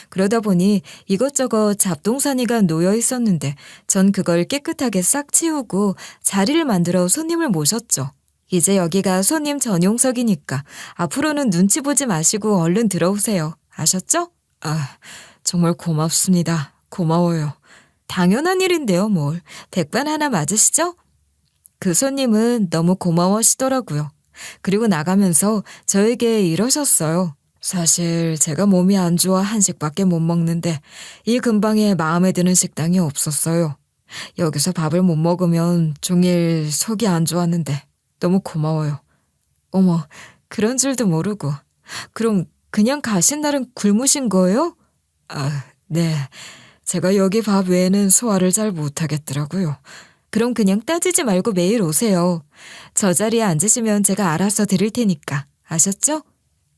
그러다 보니 이것저것 잡동사니가 놓여 있었는데 전 그걸 깨끗하게 싹 치우고 자리를 만들어 손님을 모셨죠. 이제 여기가 손님 전용석이니까 앞으로는 눈치 보지 마시고 얼른 들어오세요. 아셨죠? 아, 정말 고맙습니다. 고마워요. 당연한 일인데요, 뭘. 백반 하나 맞으시죠? 그 손님은 너무 고마워하시더라고요. 그리고 나가면서 저에게 이러셨어요. 사실 제가 몸이 안 좋아 한식밖에 못 먹는데 이 근방에 마음에 드는 식당이 없었어요. 여기서 밥을 못 먹으면 종일 속이 안 좋았는데 너무 고마워요. 어머, 그런 줄도 모르고. 그럼 그냥 가신 날은 굶으신 거예요? 아, 네. 제가 여기 밥 외에는 소화를 잘 못하겠더라고요. 그럼 그냥 따지지 말고 매일 오세요. 저 자리에 앉으시면 제가 알아서 드릴 테니까. 아셨죠?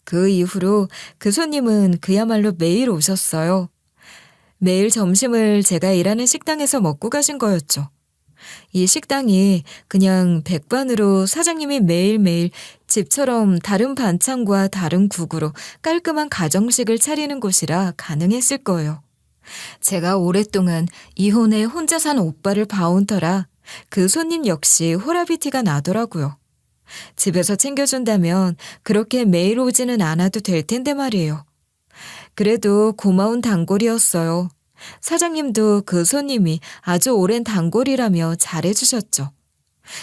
그 이후로 그 손님은 그야말로 매일 오셨어요. 매일 점심을 제가 일하는 식당에서 먹고 가신 거였죠. 이 식당이 그냥 백반으로 사장님이 매일매일 집처럼 다른 반찬과 다른 국으로 깔끔한 가정식을 차리는 곳이라 가능했을 거예요. 제가 오랫동안 이혼해 혼자 산 오빠를 봐온 터라 그 손님 역시 호라비 티가 나더라고요. 집에서 챙겨준다면 그렇게 매일 오지는 않아도 될 텐데 말이에요. 그래도 고마운 단골이었어요. 사장님도 그 손님이 아주 오랜 단골이라며 잘해주셨죠.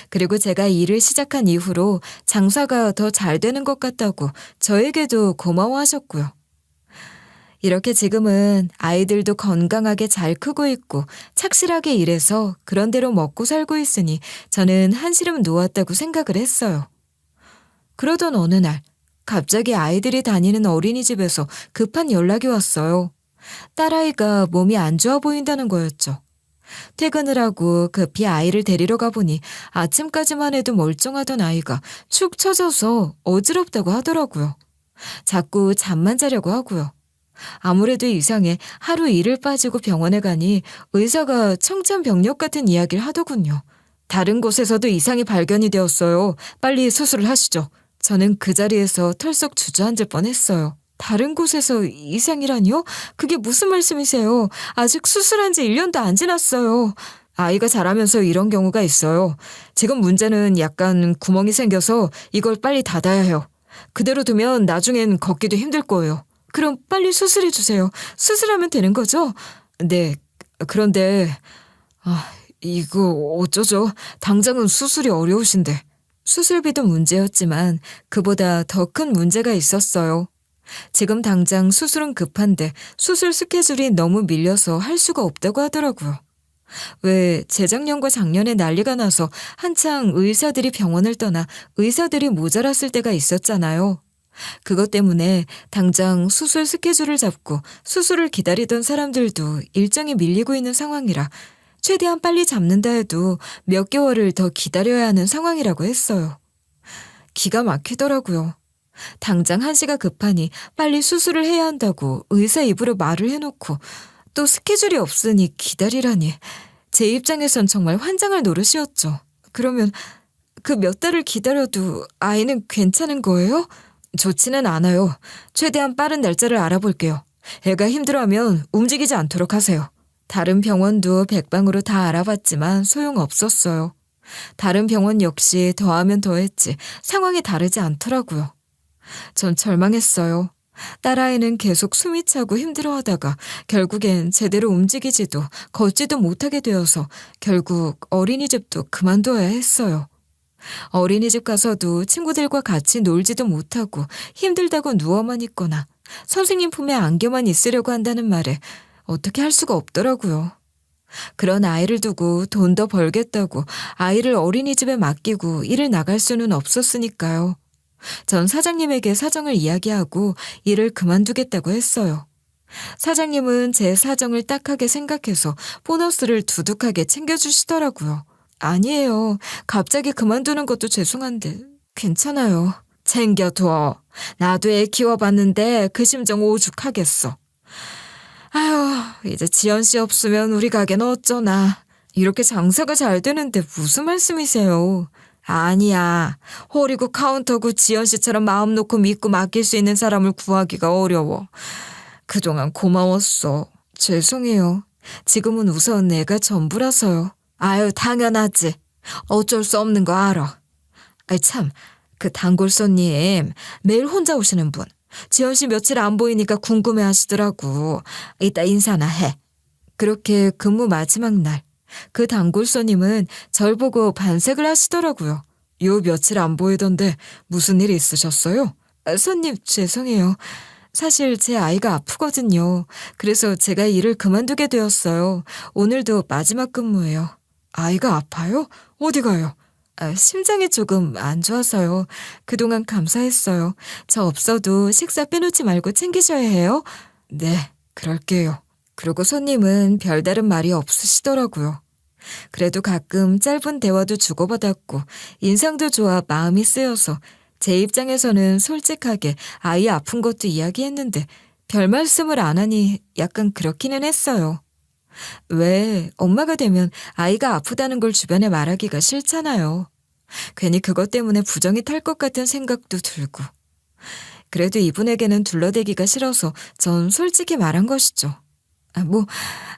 그리고 제가 일을 시작한 이후로 장사가 더 잘 되는 것 같다고 저에게도 고마워하셨고요. 이렇게 지금은 아이들도 건강하게 잘 크고 있고 착실하게 일해서 그런 대로 먹고 살고 있으니 저는 한시름 놓았다고 생각을 했어요. 그러던 어느 날 갑자기 아이들이 다니는 어린이집에서 급한 연락이 왔어요. 딸아이가 몸이 안 좋아 보인다는 거였죠. 퇴근을 하고 급히 아이를 데리러 가보니 아침까지만 해도 멀쩡하던 아이가 축 처져서 어지럽다고 하더라고요. 자꾸 잠만 자려고 하고요. 아무래도 이상해 하루 이틀 빠지고 병원에 가니 의사가 청천벽력 같은 이야기를 하더군요. 다른 곳에서도 이상이 발견이 되었어요. 빨리 수술을 하시죠. 저는 그 자리에서 털썩 주저앉을 뻔했어요. 다른 곳에서 이상이라니요? 그게 무슨 말씀이세요? 아직 수술한 지 1년도 안 지났어요. 아이가 자라면서 이런 경우가 있어요. 지금 문제는 약간 구멍이 생겨서 이걸 빨리 닫아야 해요. 그대로 두면 나중엔 걷기도 힘들 거예요. 그럼 빨리 수술해 주세요. 수술하면 되는 거죠? 네, 그런데 이거 어쩌죠? 당장은 수술이 어려우신데. 수술비도 문제였지만 그보다 더 큰 문제가 있었어요. 지금 당장 수술은 급한데 수술 스케줄이 너무 밀려서 할 수가 없다고 하더라고요. 왜 재작년과 작년에 난리가 나서 한창 의사들이 병원을 떠나 의사들이 모자랐을 때가 있었잖아요. 그것 때문에 당장 수술 스케줄을 잡고 수술을 기다리던 사람들도 일정이 밀리고 있는 상황이라 최대한 빨리 잡는다 해도 몇 개월을 더 기다려야 하는 상황이라고 했어요. 기가 막히더라고요. 당장 한시가 급하니 빨리 수술을 해야 한다고 의사 입으로 말을 해놓고 또 스케줄이 없으니 기다리라니. 제 입장에선 정말 환장할 노릇이었죠. 그러면 그 몇 달을 기다려도 아이는 괜찮은 거예요? 좋지는 않아요. 최대한 빠른 날짜를 알아볼게요. 애가 힘들어하면 움직이지 않도록 하세요. 다른 병원도 백방으로 다 알아봤지만 소용없었어요. 다른 병원 역시 더하면 더했지 상황이 다르지 않더라고요. 전 절망했어요. 딸아이는 계속 숨이 차고 힘들어하다가 결국엔 제대로 움직이지도 걷지도 못하게 되어서 결국 어린이집도 그만둬야 했어요. 어린이집 가서도 친구들과 같이 놀지도 못하고 힘들다고 누워만 있거나 선생님 품에 안겨만 있으려고 한다는 말에 어떻게 할 수가 없더라고요. 그런 아이를 두고 돈 더 벌겠다고 아이를 어린이집에 맡기고 일을 나갈 수는 없었으니까요. 전 사장님에게 사정을 이야기하고 일을 그만두겠다고 했어요. 사장님은 제 사정을 딱하게 생각해서 보너스를 두둑하게 챙겨주시더라고요. 아니에요. 갑자기 그만두는 것도 죄송한데 괜찮아요. 챙겨둬. 나도 애 키워봤는데 그 심정 오죽하겠어. 아휴, 이제 지연 씨 없으면 우리 가게는 어쩌나. 이렇게 장사가 잘 되는데 무슨 말씀이세요? 아니야. 홀이고 카운터고 지연 씨처럼 마음 놓고 믿고 맡길 수 있는 사람을 구하기가 어려워. 그동안 고마웠어. 죄송해요. 지금은 우선 내가 전부라서요. 아유, 당연하지. 어쩔 수 없는 거 알아. 아이 참, 그 단골 손님 매일 혼자 오시는 분. 지연 씨 며칠 안 보이니까 궁금해 하시더라고. 이따 인사나 해. 그렇게 근무 마지막 날, 그 단골 손님은 절 보고 반색을 하시더라고요. 요 며칠 안 보이던데 무슨 일 있으셨어요? 손님, 죄송해요. 사실 제 아이가 아프거든요. 그래서 제가 일을 그만두게 되었어요. 오늘도 마지막 근무예요. 아이가 아파요? 어디 가요? 심장이 조금 안 좋아서요. 그동안 감사했어요. 저 없어도 식사 빼놓지 말고 챙기셔야 해요. 네, 그럴게요. 그리고 손님은 별다른 말이 없으시더라고요. 그래도 가끔 짧은 대화도 주고받았고 인상도 좋아 마음이 쓰여서 제 입장에서는 솔직하게 아이 아픈 것도 이야기했는데 별 말씀을 안 하니 약간 그렇기는 했어요. 왜 엄마가 되면 아이가 아프다는 걸 주변에 말하기가 싫잖아요. 괜히 그것 때문에 부정이 탈 것 같은 생각도 들고. 그래도 이분에게는 둘러대기가 싫어서 전 솔직히 말한 것이죠.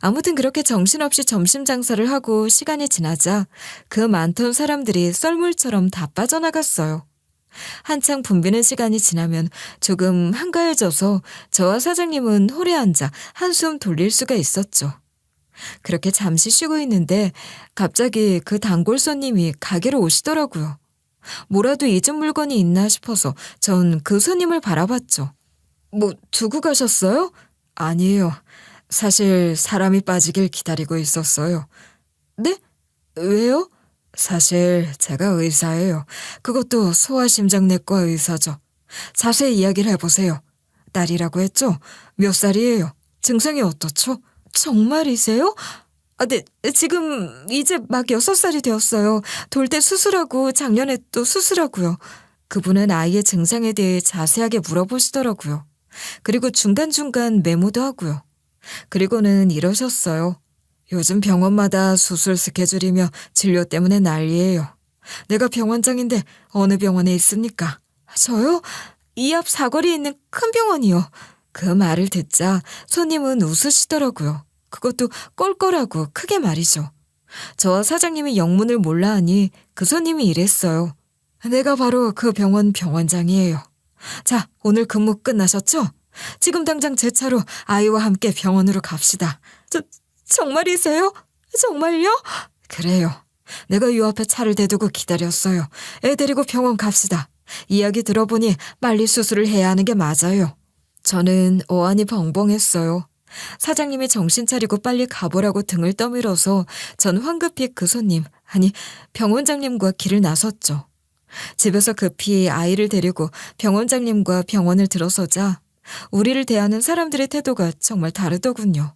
아무튼 그렇게 정신없이 점심 장사를 하고 시간이 지나자 그 많던 사람들이 썰물처럼 다 빠져나갔어요. 한창 붐비는 시간이 지나면 조금 한가해져서 저와 사장님은 홀에 앉아 한숨 돌릴 수가 있었죠. 그렇게 잠시 쉬고 있는데 갑자기 그 단골 손님이 가게로 오시더라고요. 뭐라도 잊은 물건이 있나 싶어서 전 그 손님을 바라봤죠. 뭐 두고 가셨어요? 아니에요. 사실 사람이 빠지길 기다리고 있었어요. 네? 왜요? 사실 제가 의사예요. 그것도 소아심장내과 의사죠. 자세히 이야기를 해보세요. 딸이라고 했죠? 몇 살이에요? 증상이 어떻죠? 정말이세요? 네, 지금 이제 막 6살이 되었어요. 돌 때 수술하고 작년에 또 수술하고요. 그분은 아이의 증상에 대해 자세하게 물어보시더라고요. 그리고 중간중간 메모도 하고요. 그리고는 이러셨어요. 요즘 병원마다 수술 스케줄이며 진료 때문에 난리예요. 내가 병원장인데 어느 병원에 있습니까? 저요? 이 앞 사거리에 있는 큰 병원이요. 그 말을 듣자 손님은 웃으시더라고요. 그것도 껄껄하고 크게 말이죠. 저와 사장님이 영문을 몰라 하니 그 손님이 이랬어요. 내가 바로 그 병원 병원장이에요. 자, 오늘 근무 끝나셨죠? 지금 당장 제 차로 아이와 함께 병원으로 갑시다. 정말이세요? 정말요? 그래요. 내가 요 앞에 차를 대두고 기다렸어요. 애 데리고 병원 갑시다. 이야기 들어보니 빨리 수술을 해야 하는 게 맞아요. 저는 어안이 벙벙했어요. 사장님이 정신 차리고 빨리 가보라고 등을 떠밀어서 전 황급히 그 손님, 아니 병원장님과 길을 나섰죠. 집에서 급히 아이를 데리고 병원장님과 병원을 들어서자 우리를 대하는 사람들의 태도가 정말 다르더군요.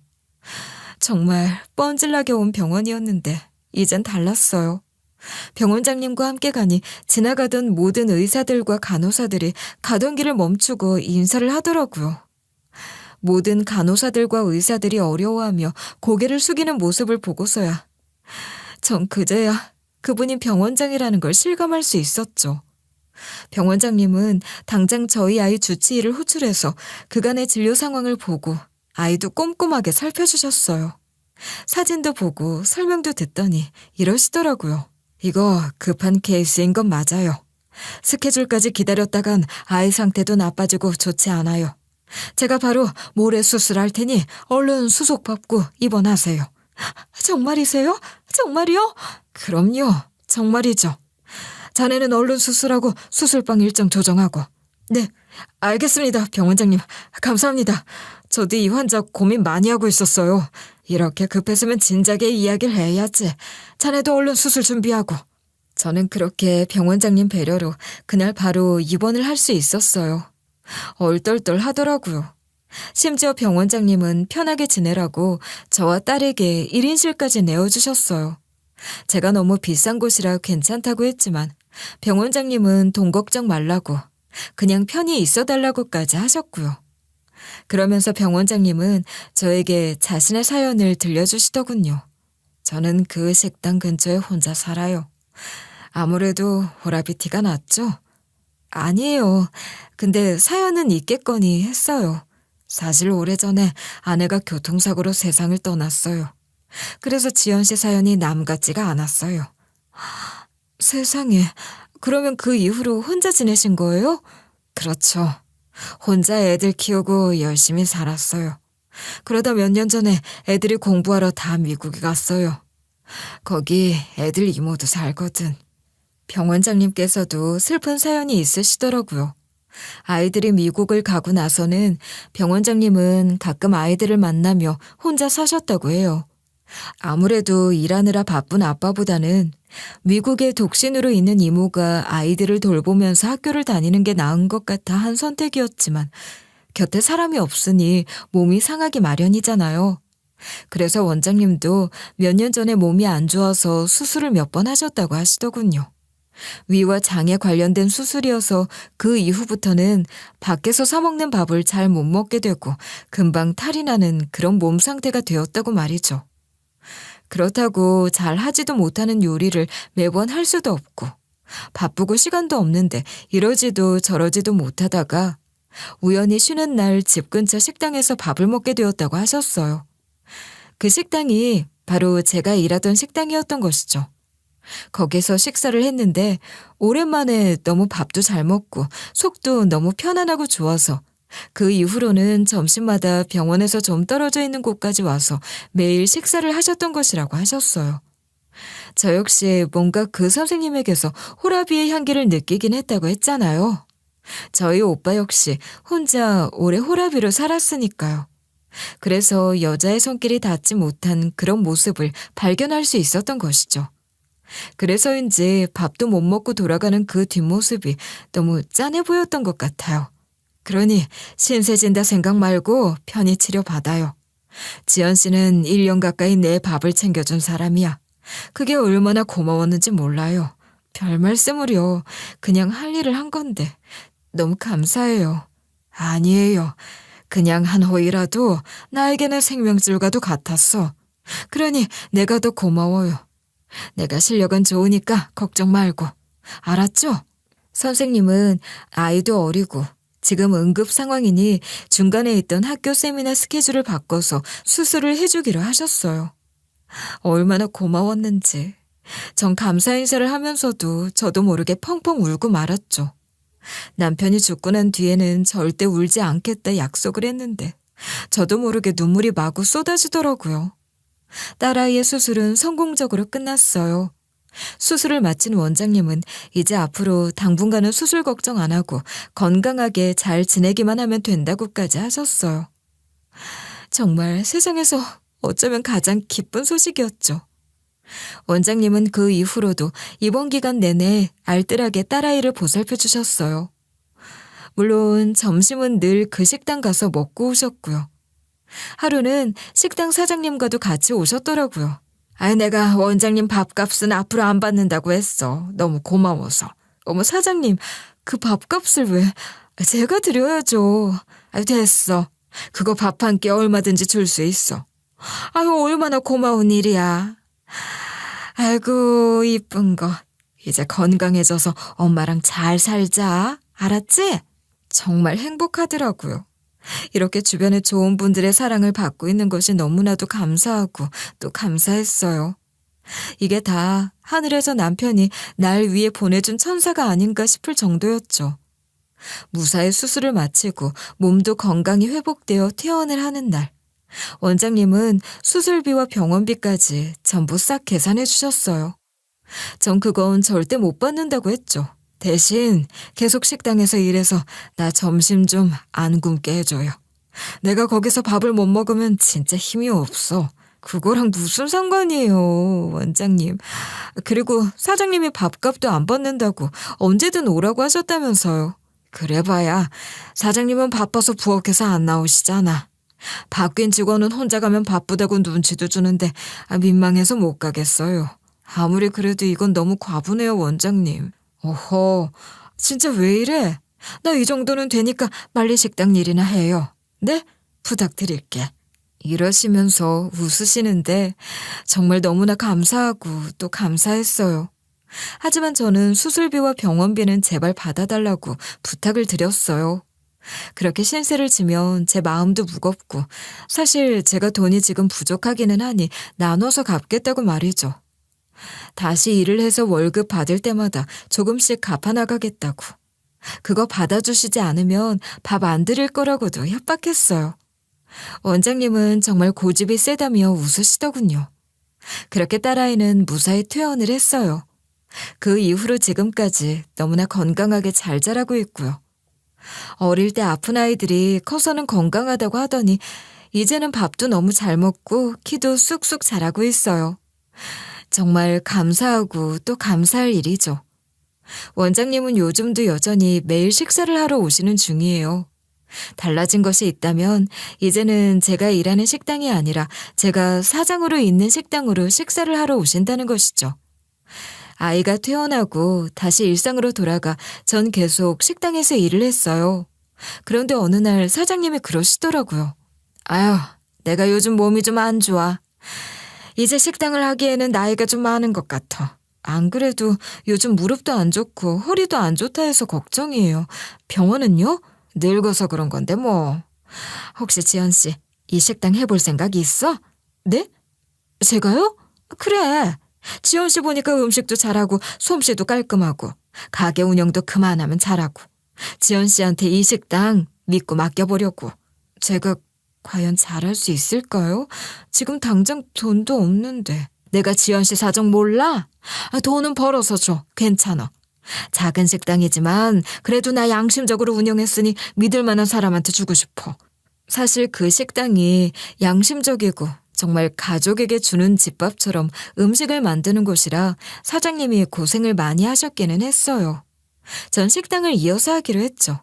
정말 뻔질나게 온 병원이었는데 이젠 달랐어요. 병원장님과 함께 가니 지나가던 모든 의사들과 간호사들이 가던 길을 멈추고 인사를 하더라고요. 모든 간호사들과 의사들이 어려워하며 고개를 숙이는 모습을 보고서야 전 그제야 그분이 병원장이라는 걸 실감할 수 있었죠. 병원장님은 당장 저희 아이 주치의를 호출해서 그간의 진료 상황을 보고 아이도 꼼꼼하게 살펴주셨어요. 사진도 보고 설명도 듣더니 이러시더라고요. 이거 급한 케이스인 건 맞아요. 스케줄까지 기다렸다간 아이 상태도 나빠지고 좋지 않아요. 제가 바로 모레 수술할 테니 얼른 수속 받고 입원하세요. 정말이세요? 정말이요? 그럼요. 정말이죠. 자네는 얼른 수술하고 수술방 일정 조정하고. 네, 알겠습니다. 병원장님. 감사합니다. 저도 이 환자 고민 많이 하고 있었어요. 이렇게 급했으면 진작에 이야기를 해야지. 자네도 얼른 수술 준비하고. 저는 그렇게 병원장님 배려로 그날 바로 입원을 할 수 있었어요. 얼떨떨 하더라고요. 심지어 병원장님은 편하게 지내라고 저와 딸에게 1인실까지 내어주셨어요. 제가 너무 비싼 곳이라 괜찮다고 했지만 병원장님은 돈 걱정 말라고 그냥 편히 있어달라고까지 하셨고요. 그러면서 병원장님은 저에게 자신의 사연을 들려주시더군요. 저는 그 식당 근처에 혼자 살아요. 아무래도 호라비티가 났죠? 아니에요. 근데 사연은 있겠거니 했어요. 사실 오래전에 아내가 교통사고로 세상을 떠났어요. 그래서 지연 씨 사연이 남 같지가 않았어요. 세상에, 그러면 그 이후로 혼자 지내신 거예요? 그렇죠. 혼자 애들 키우고 열심히 살았어요. 그러다 몇 년 전에 애들이 공부하러 다 미국에 갔어요. 거기 애들 이모도 살거든. 병원장님께서도 슬픈 사연이 있으시더라고요. 아이들이 미국을 가고 나서는 병원장님은 가끔 아이들을 만나며 혼자 사셨다고 해요. 아무래도 일하느라 바쁜 아빠보다는 미국에 독신으로 있는 이모가 아이들을 돌보면서 학교를 다니는 게 나은 것 같아 한 선택이었지만 곁에 사람이 없으니 몸이 상하기 마련이잖아요. 그래서 원장님도 몇 년 전에 몸이 안 좋아서 수술을 몇 번 하셨다고 하시더군요. 위와 장에 관련된 수술이어서 그 이후부터는 밖에서 사 먹는 밥을 잘 못 먹게 되고 금방 탈이 나는 그런 몸 상태가 되었다고 말이죠. 그렇다고 잘 하지도 못하는 요리를 매번 할 수도 없고 바쁘고 시간도 없는데 이러지도 저러지도 못하다가 우연히 쉬는 날 집 근처 식당에서 밥을 먹게 되었다고 하셨어요. 그 식당이 바로 제가 일하던 식당이었던 것이죠. 거기서 식사를 했는데 오랜만에 너무 밥도 잘 먹고 속도 너무 편안하고 좋아서 그 이후로는 점심마다 병원에서 좀 떨어져 있는 곳까지 와서 매일 식사를 하셨던 것이라고 하셨어요. 저 역시 뭔가 그 선생님에게서 호라비의 향기를 느끼긴 했다고 했잖아요. 저희 오빠 역시 혼자 오래 호라비로 살았으니까요. 그래서 여자의 손길이 닿지 못한 그런 모습을 발견할 수 있었던 것이죠. 그래서인지 밥도 못 먹고 돌아가는 그 뒷모습이 너무 짠해 보였던 것 같아요. 그러니 신세 진다 생각 말고 편히 치료받아요. 지연 씨는 1년 가까이 내 밥을 챙겨준 사람이야. 그게 얼마나 고마웠는지 몰라요. 별 말씀을요. 그냥 할 일을 한 건데 너무 감사해요. 아니에요. 그냥 한 호의라도 나에게는 생명줄과도 같았어. 그러니 내가 더 고마워요. 내가 실력은 좋으니까 걱정 말고. 알았죠? 선생님은 아이도 어리고 지금 응급 상황이니 중간에 있던 학교 세미나 스케줄을 바꿔서 수술을 해주기로 하셨어요. 얼마나 고마웠는지. 전 감사 인사를 하면서도 저도 모르게 펑펑 울고 말았죠. 남편이 죽고 난 뒤에는 절대 울지 않겠다 약속을 했는데 저도 모르게 눈물이 마구 쏟아지더라고요. 딸아이의 수술은 성공적으로 끝났어요. 수술을 마친 원장님은 이제 앞으로 당분간은 수술 걱정 안 하고 건강하게 잘 지내기만 하면 된다고까지 하셨어요. 정말 세상에서 어쩌면 가장 기쁜 소식이었죠. 원장님은 그 이후로도 입원 기간 내내 알뜰하게 딸아이를 보살펴 주셨어요. 물론 점심은 늘 그 식당 가서 먹고 오셨고요. 하루는 식당 사장님과도 같이 오셨더라고요. 내가 원장님 밥값은 앞으로 안 받는다고 했어. 너무 고마워서. 어머 사장님, 그 밥값을 왜? 제가 드려야죠. 됐어. 그거 밥 한 끼 얼마든지 줄 수 있어. 얼마나 고마운 일이야. 아이고 이쁜 거. 이제 건강해져서 엄마랑 잘 살자. 알았지? 정말 행복하더라고요. 이렇게 주변에 좋은 분들의 사랑을 받고 있는 것이 너무나도 감사하고 또 감사했어요. 이게 다 하늘에서 남편이 날 위해 보내준 천사가 아닌가 싶을 정도였죠. 무사히 수술을 마치고 몸도 건강히 회복되어 퇴원을 하는 날, 원장님은 수술비와 병원비까지 전부 싹 계산해 주셨어요. 전 그건 절대 못 받는다고 했죠. 대신 계속 식당에서 일해서 나 점심 좀 안 굶게 해줘요. 내가 거기서 밥을 못 먹으면 진짜 힘이 없어. 그거랑 무슨 상관이에요, 원장님. 그리고 사장님이 밥값도 안 받는다고 언제든 오라고 하셨다면서요. 그래봐야 사장님은 바빠서 부엌에서 안 나오시잖아. 바뀐 직원은 혼자 가면 바쁘다고 눈치도 주는데 민망해서 못 가겠어요. 아무리 그래도 이건 너무 과분해요, 원장님. 어허, 진짜 왜 이래? 나 이 정도는 되니까 빨리 식당 일이나 해요. 네? 부탁드릴게. 이러시면서 웃으시는데 정말 너무나 감사하고 또 감사했어요. 하지만 저는 수술비와 병원비는 제발 받아달라고 부탁을 드렸어요. 그렇게 신세를 지면 제 마음도 무겁고 사실 제가 돈이 지금 부족하기는 하니 나눠서 갚겠다고 말이죠. 다시 일을 해서 월급 받을 때마다 조금씩 갚아나가겠다고. 그거 받아주시지 않으면 밥 안 드릴 거라고도 협박했어요. 원장님은 정말 고집이 세다며 웃으시더군요. 그렇게 딸아이는 무사히 퇴원을 했어요. 그 이후로 지금까지 너무나 건강하게 잘 자라고 있고요. 어릴 때 아픈 아이들이 커서는 건강하다고 하더니 이제는 밥도 너무 잘 먹고 키도 쑥쑥 자라고 있어요. 정말 감사하고 또 감사할 일이죠. 원장님은 요즘도 여전히 매일 식사를 하러 오시는 중이에요. 달라진 것이 있다면 이제는 제가 일하는 식당이 아니라 제가 사장으로 있는 식당으로 식사를 하러 오신다는 것이죠. 아이가 퇴원하고 다시 일상으로 돌아가 전 계속 식당에서 일을 했어요. 그런데 어느 날 사장님이 그러시더라고요. 내가 요즘 몸이 좀 안 좋아. 이제 식당을 하기에는 나이가 좀 많은 것 같아. 안 그래도 요즘 무릎도 안 좋고 허리도 안 좋다 해서 걱정이에요. 병원은요? 늙어서 그런 건데 뭐. 혹시 지연 씨, 이 식당 해볼 생각이 있어? 네? 제가요? 그래. 지연 씨 보니까 음식도 잘하고 솜씨도 깔끔하고 가게 운영도 그만하면 잘하고 지연 씨한테 이 식당 믿고 맡겨보려고. 제가 과연 잘할 수 있을까요? 지금 당장 돈도 없는데. 내가 지연 씨 사정 몰라? 돈은 벌어서 줘. 괜찮아. 작은 식당이지만 그래도 나 양심적으로 운영했으니 믿을 만한 사람한테 주고 싶어. 사실 그 식당이 양심적이고 정말 가족에게 주는 집밥처럼 음식을 만드는 곳이라 사장님이 고생을 많이 하셨기는 했어요. 전 식당을 이어서 하기로 했죠.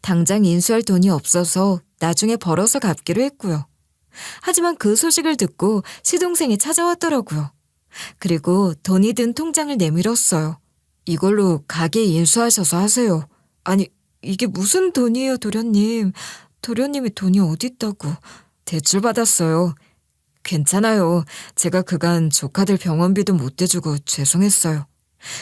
당장 인수할 돈이 없어서 나중에 벌어서 갚기로 했고요. 하지만 그 소식을 듣고 시동생이 찾아왔더라고요. 그리고 돈이 든 통장을 내밀었어요. 이걸로 가게 인수하셔서 하세요. 아니, 이게 무슨 돈이에요, 도련님. 도련님이 돈이 어디 있다고. 대출 받았어요. 괜찮아요. 제가 그간 조카들 병원비도 못 대주고 죄송했어요.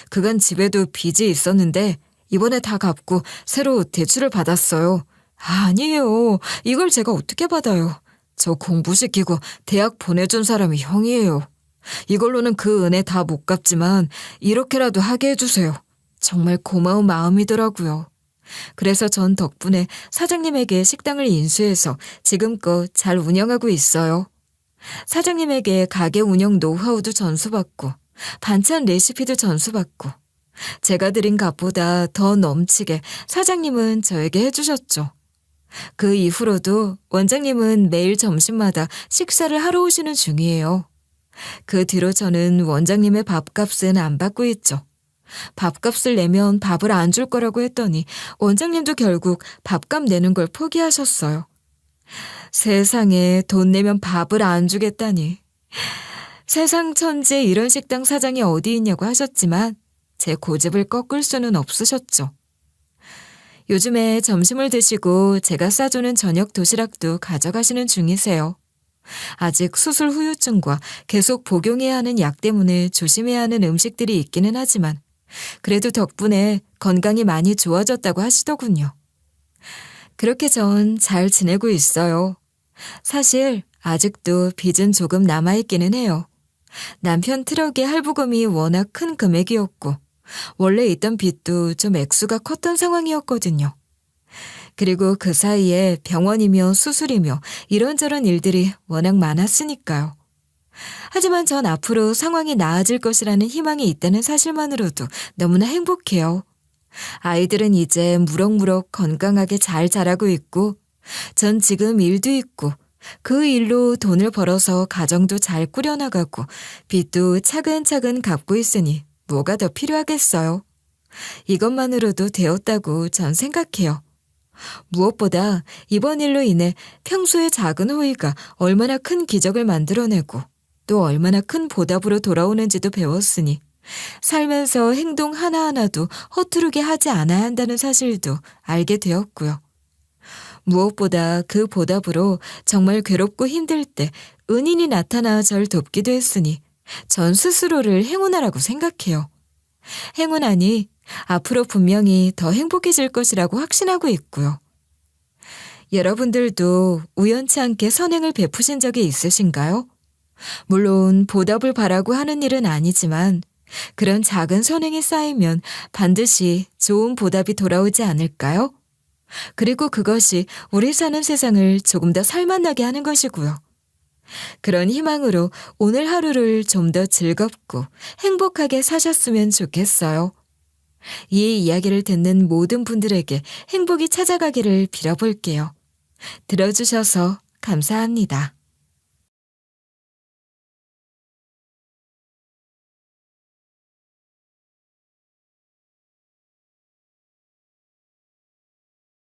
그간 집에도 빚이 있었는데 이번에 다 갚고 새로 대출을 받았어요. 아니에요. 이걸 제가 어떻게 받아요. 저 공부시키고 대학 보내준 사람이 형이에요. 이걸로는 그 은혜 다 못 갚지만 이렇게라도 하게 해주세요. 정말 고마운 마음이더라고요. 그래서 전 덕분에 사장님에게 식당을 인수해서 지금껏 잘 운영하고 있어요. 사장님에게 가게 운영 노하우도 전수받고 반찬 레시피도 전수받고 제가 드린 값보다 더 넘치게 사장님은 저에게 해주셨죠. 그 이후로도 원장님은 매일 점심마다 식사를 하러 오시는 중이에요. 그 뒤로 저는 원장님의 밥값은 안 받고 있죠. 밥값을 내면 밥을 안 줄 거라고 했더니 원장님도 결국 밥값 내는 걸 포기하셨어요. 세상에 돈 내면 밥을 안 주겠다니. 세상 천지에 이런 식당 사장이 어디 있냐고 하셨지만 제 고집을 꺾을 수는 없으셨죠. 요즘에 점심을 드시고 제가 싸주는 저녁 도시락도 가져가시는 중이세요. 아직 수술 후유증과 계속 복용해야 하는 약 때문에 조심해야 하는 음식들이 있기는 하지만 그래도 덕분에 건강이 많이 좋아졌다고 하시더군요. 그렇게 전 잘 지내고 있어요. 사실 아직도 빚은 조금 남아있기는 해요. 남편 트럭의 할부금이 워낙 큰 금액이었고 원래 있던 빚도 좀 액수가 컸던 상황이었거든요. 그리고 그 사이에 병원이며 수술이며 이런저런 일들이 워낙 많았으니까요. 하지만 전 앞으로 상황이 나아질 것이라는 희망이 있다는 사실만으로도 너무나 행복해요. 아이들은 이제 무럭무럭 건강하게 잘 자라고 있고 전 지금 일도 있고 그 일로 돈을 벌어서 가정도 잘 꾸려나가고 빚도 차근차근 갚고 있으니 뭐가 더 필요하겠어요. 이것만으로도 되었다고 전 생각해요. 무엇보다 이번 일로 인해 평소의 작은 호의가 얼마나 큰 기적을 만들어내고 또 얼마나 큰 보답으로 돌아오는지도 배웠으니 살면서 행동 하나하나도 허투루게 하지 않아야 한다는 사실도 알게 되었고요. 무엇보다 그 보답으로 정말 괴롭고 힘들 때 은인이 나타나 절 돕기도 했으니 전 스스로를 행운아라고 생각해요. 행운하니 앞으로 분명히 더 행복해질 것이라고 확신하고 있고요. 여러분들도 우연치 않게 선행을 베푸신 적이 있으신가요? 물론 보답을 바라고 하는 일은 아니지만 그런 작은 선행이 쌓이면 반드시 좋은 보답이 돌아오지 않을까요? 그리고 그것이 우리 사는 세상을 조금 더 살만나게 하는 것이고요. 그런 희망으로 오늘 하루를 좀 더 즐겁고 행복하게 사셨으면 좋겠어요. 이 이야기를 듣는 모든 분들에게 행복이 찾아가기를 빌어볼게요. 들어주셔서 감사합니다.